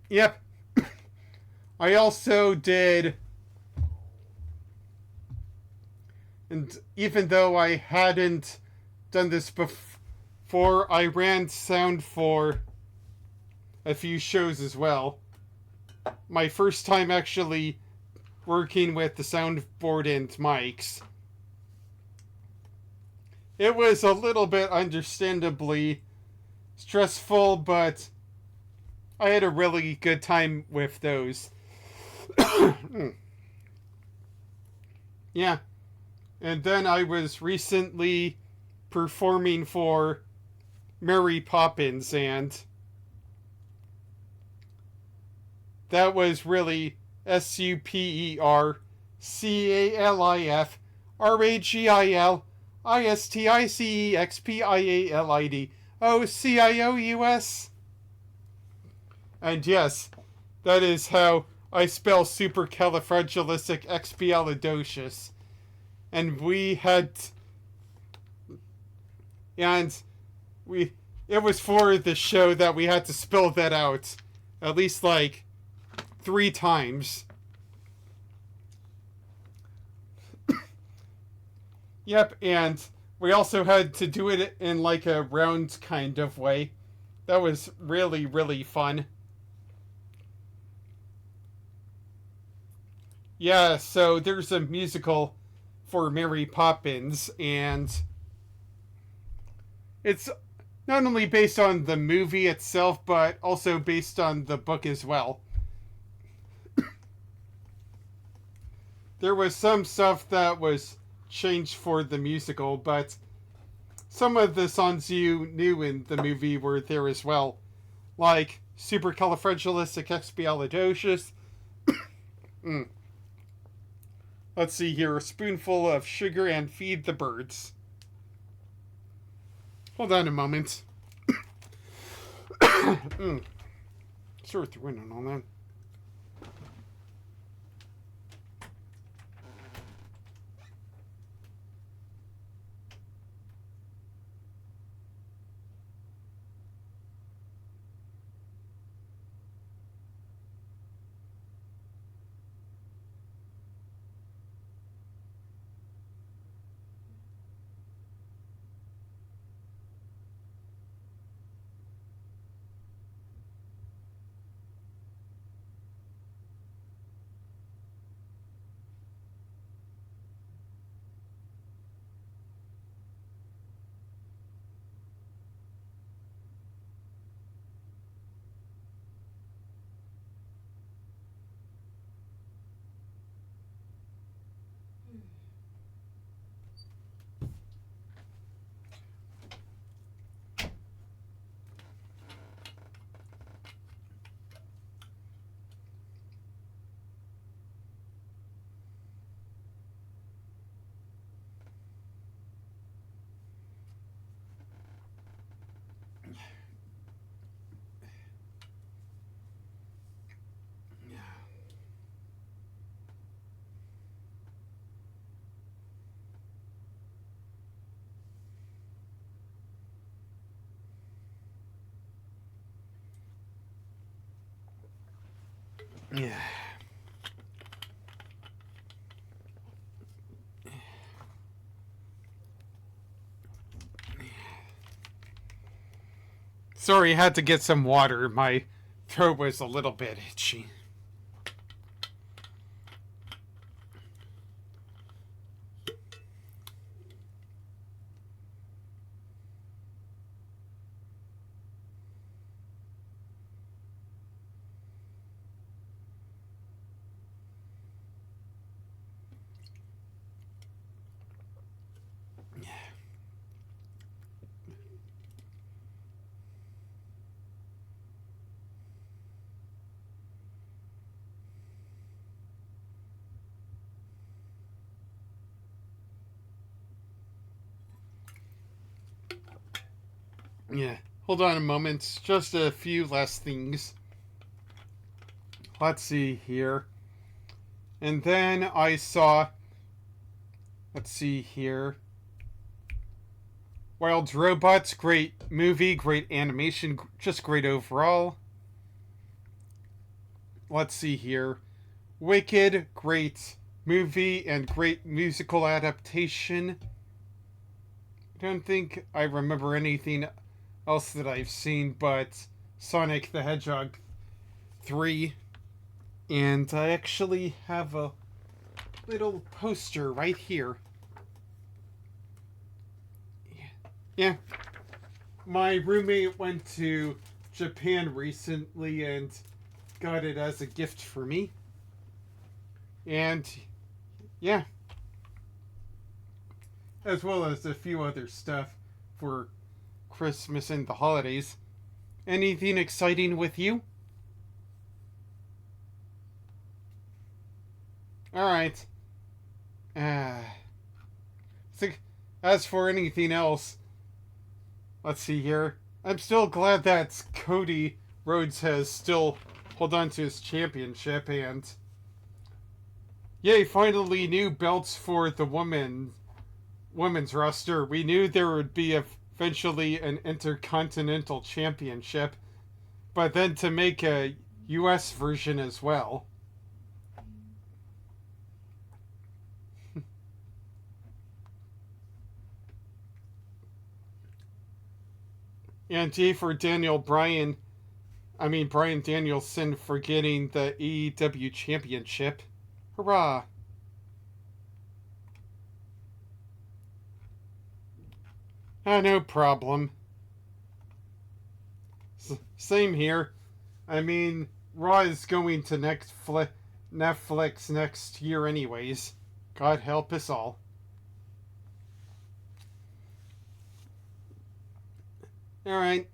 Yep. I also did... And even though I hadn't done this before, I ran sound for a few shows as well. My first time actually working with the soundboard and mics. It was a little bit understandably stressful, but I had a really good time with those. Yeah. And then I was recently performing for Mary Poppins, and that was really Supercalifragilisticexpialidocious. And yes, that is how I spell supercalifragilisticexpialidocious. And it was for the show that we had to spell that out at least like 3 times. Yep, and we also had to do it in like a round kind of way. That was really, really fun. Yeah, so there's a musical for Mary Poppins, and it's not only based on the movie itself, but also based on the book as well. There was some stuff that was changed for the musical, but some of the songs you knew in the movie were there as well, like Supercalifragilisticexpialidocious. Let's see here, a spoonful of sugar and feed the birds. Hold on a moment. Sore throat and all that. Yeah. Sorry, I had to get some water. My throat was a little bit itchy. Yeah, hold on a moment. Just a few last things. Let's see here. And then I saw... Let's see here. Wild Robots, great movie, great animation, just great overall. Let's see here. Wicked, great movie and great musical adaptation. I don't think I remember anything else that I've seen but Sonic the Hedgehog 3. And I actually have a little poster right here. Yeah. My roommate went to Japan recently and got it as a gift for me. And yeah. As well as a few other stuff for Christmas and the holidays. Anything exciting with you? Alright. So, as for anything else, let's see here. I'm still glad that Cody Rhodes has still hold on to his championship, and yay, finally new belts for the women's roster. We knew there would be eventually an Intercontinental Championship, but then to make a US version as well. And yay for Brian Danielson for getting the AEW Championship. Hurrah! No problem. Same here. I mean, Raw is going to Netflix next year anyways. God help us all. Alright.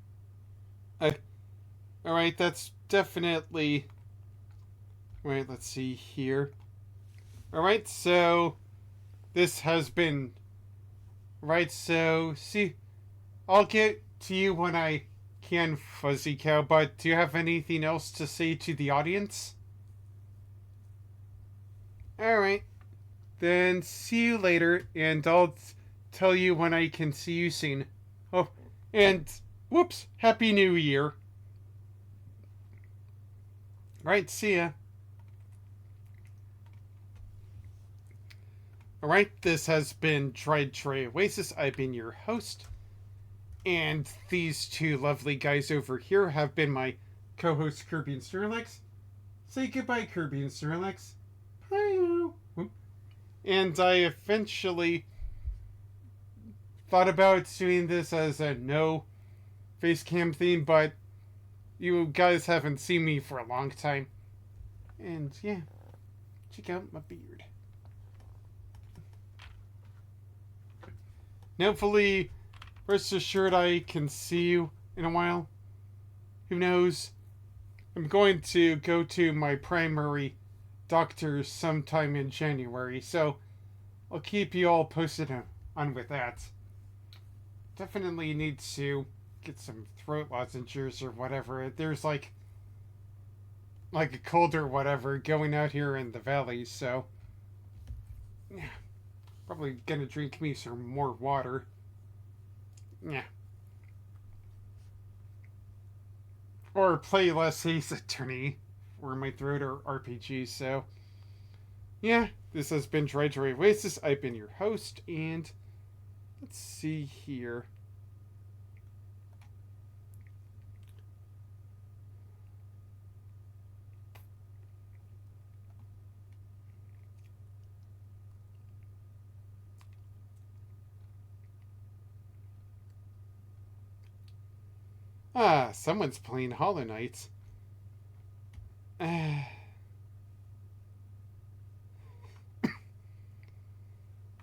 Alright, that's definitely... Wait, let's see here. Alright, so... This has been... Right, so... See... I'll get to you when I can, FuzzyCow, but do you have anything else to say to the audience? Alright. Then see you later, and I'll tell you when I can see you soon. Oh, and... Whoops! Happy New Year! Right, see ya. Alright, this has been Trey Oasis. I've been your host. And these two lovely guys over here have been my co-hosts, Kirby and Snorlax. Say goodbye, Kirby and Snorlax. Bye. And I eventually thought about doing this as a no face cam theme, but you guys haven't seen me for a long time. And yeah, check out my beard. And hopefully, rest assured I can see you in a while. Who knows? I'm going to go to my primary doctor sometime in January, so I'll keep you all posted on with that. Definitely need to get some throat lozenges or whatever. There's like a cold or whatever going out here in the valley, so yeah, probably gonna drink me some more water. Yeah. Or play less Ace Attorney for my throat or RPG, so yeah, this has been Dry Oasis. I've been your host, and let's see here. Someone's playing Hollow Knight.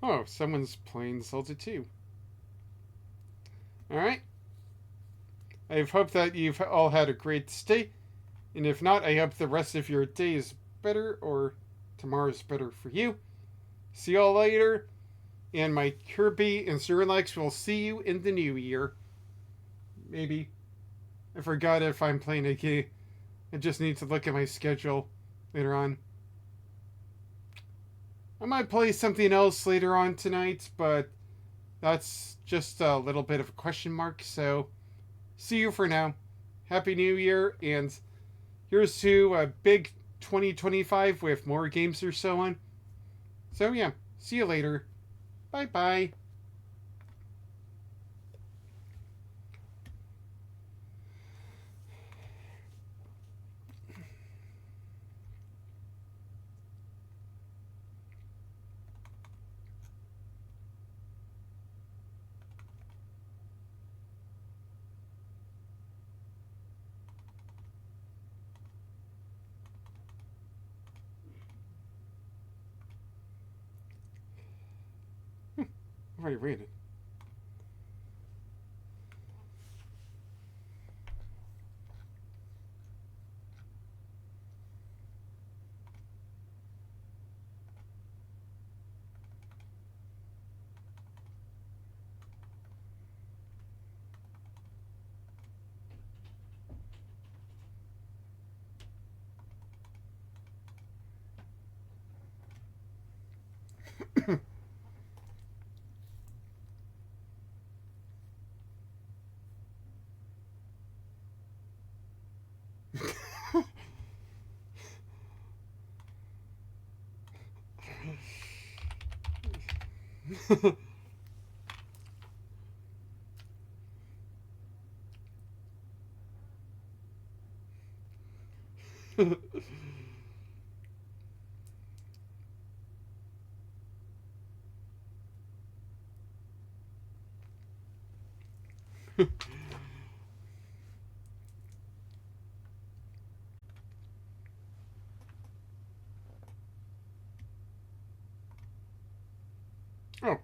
Oh, someone's playing Zelda 2. Alright. I hope that you've all had a great stay. And if not, I hope the rest of your day is better, or tomorrow's better for you. See y'all later. And my Kirby and Snorlax will see you in the new year. Maybe. I forgot if I'm playing a game. I just need to look at my schedule later on. I might play something else later on tonight, but that's just a little bit of a question mark, so see you for now. Happy New Year, and here's to a big 2025 with more games or so on. So yeah, see you later. Bye-bye. I've already read it. Oh,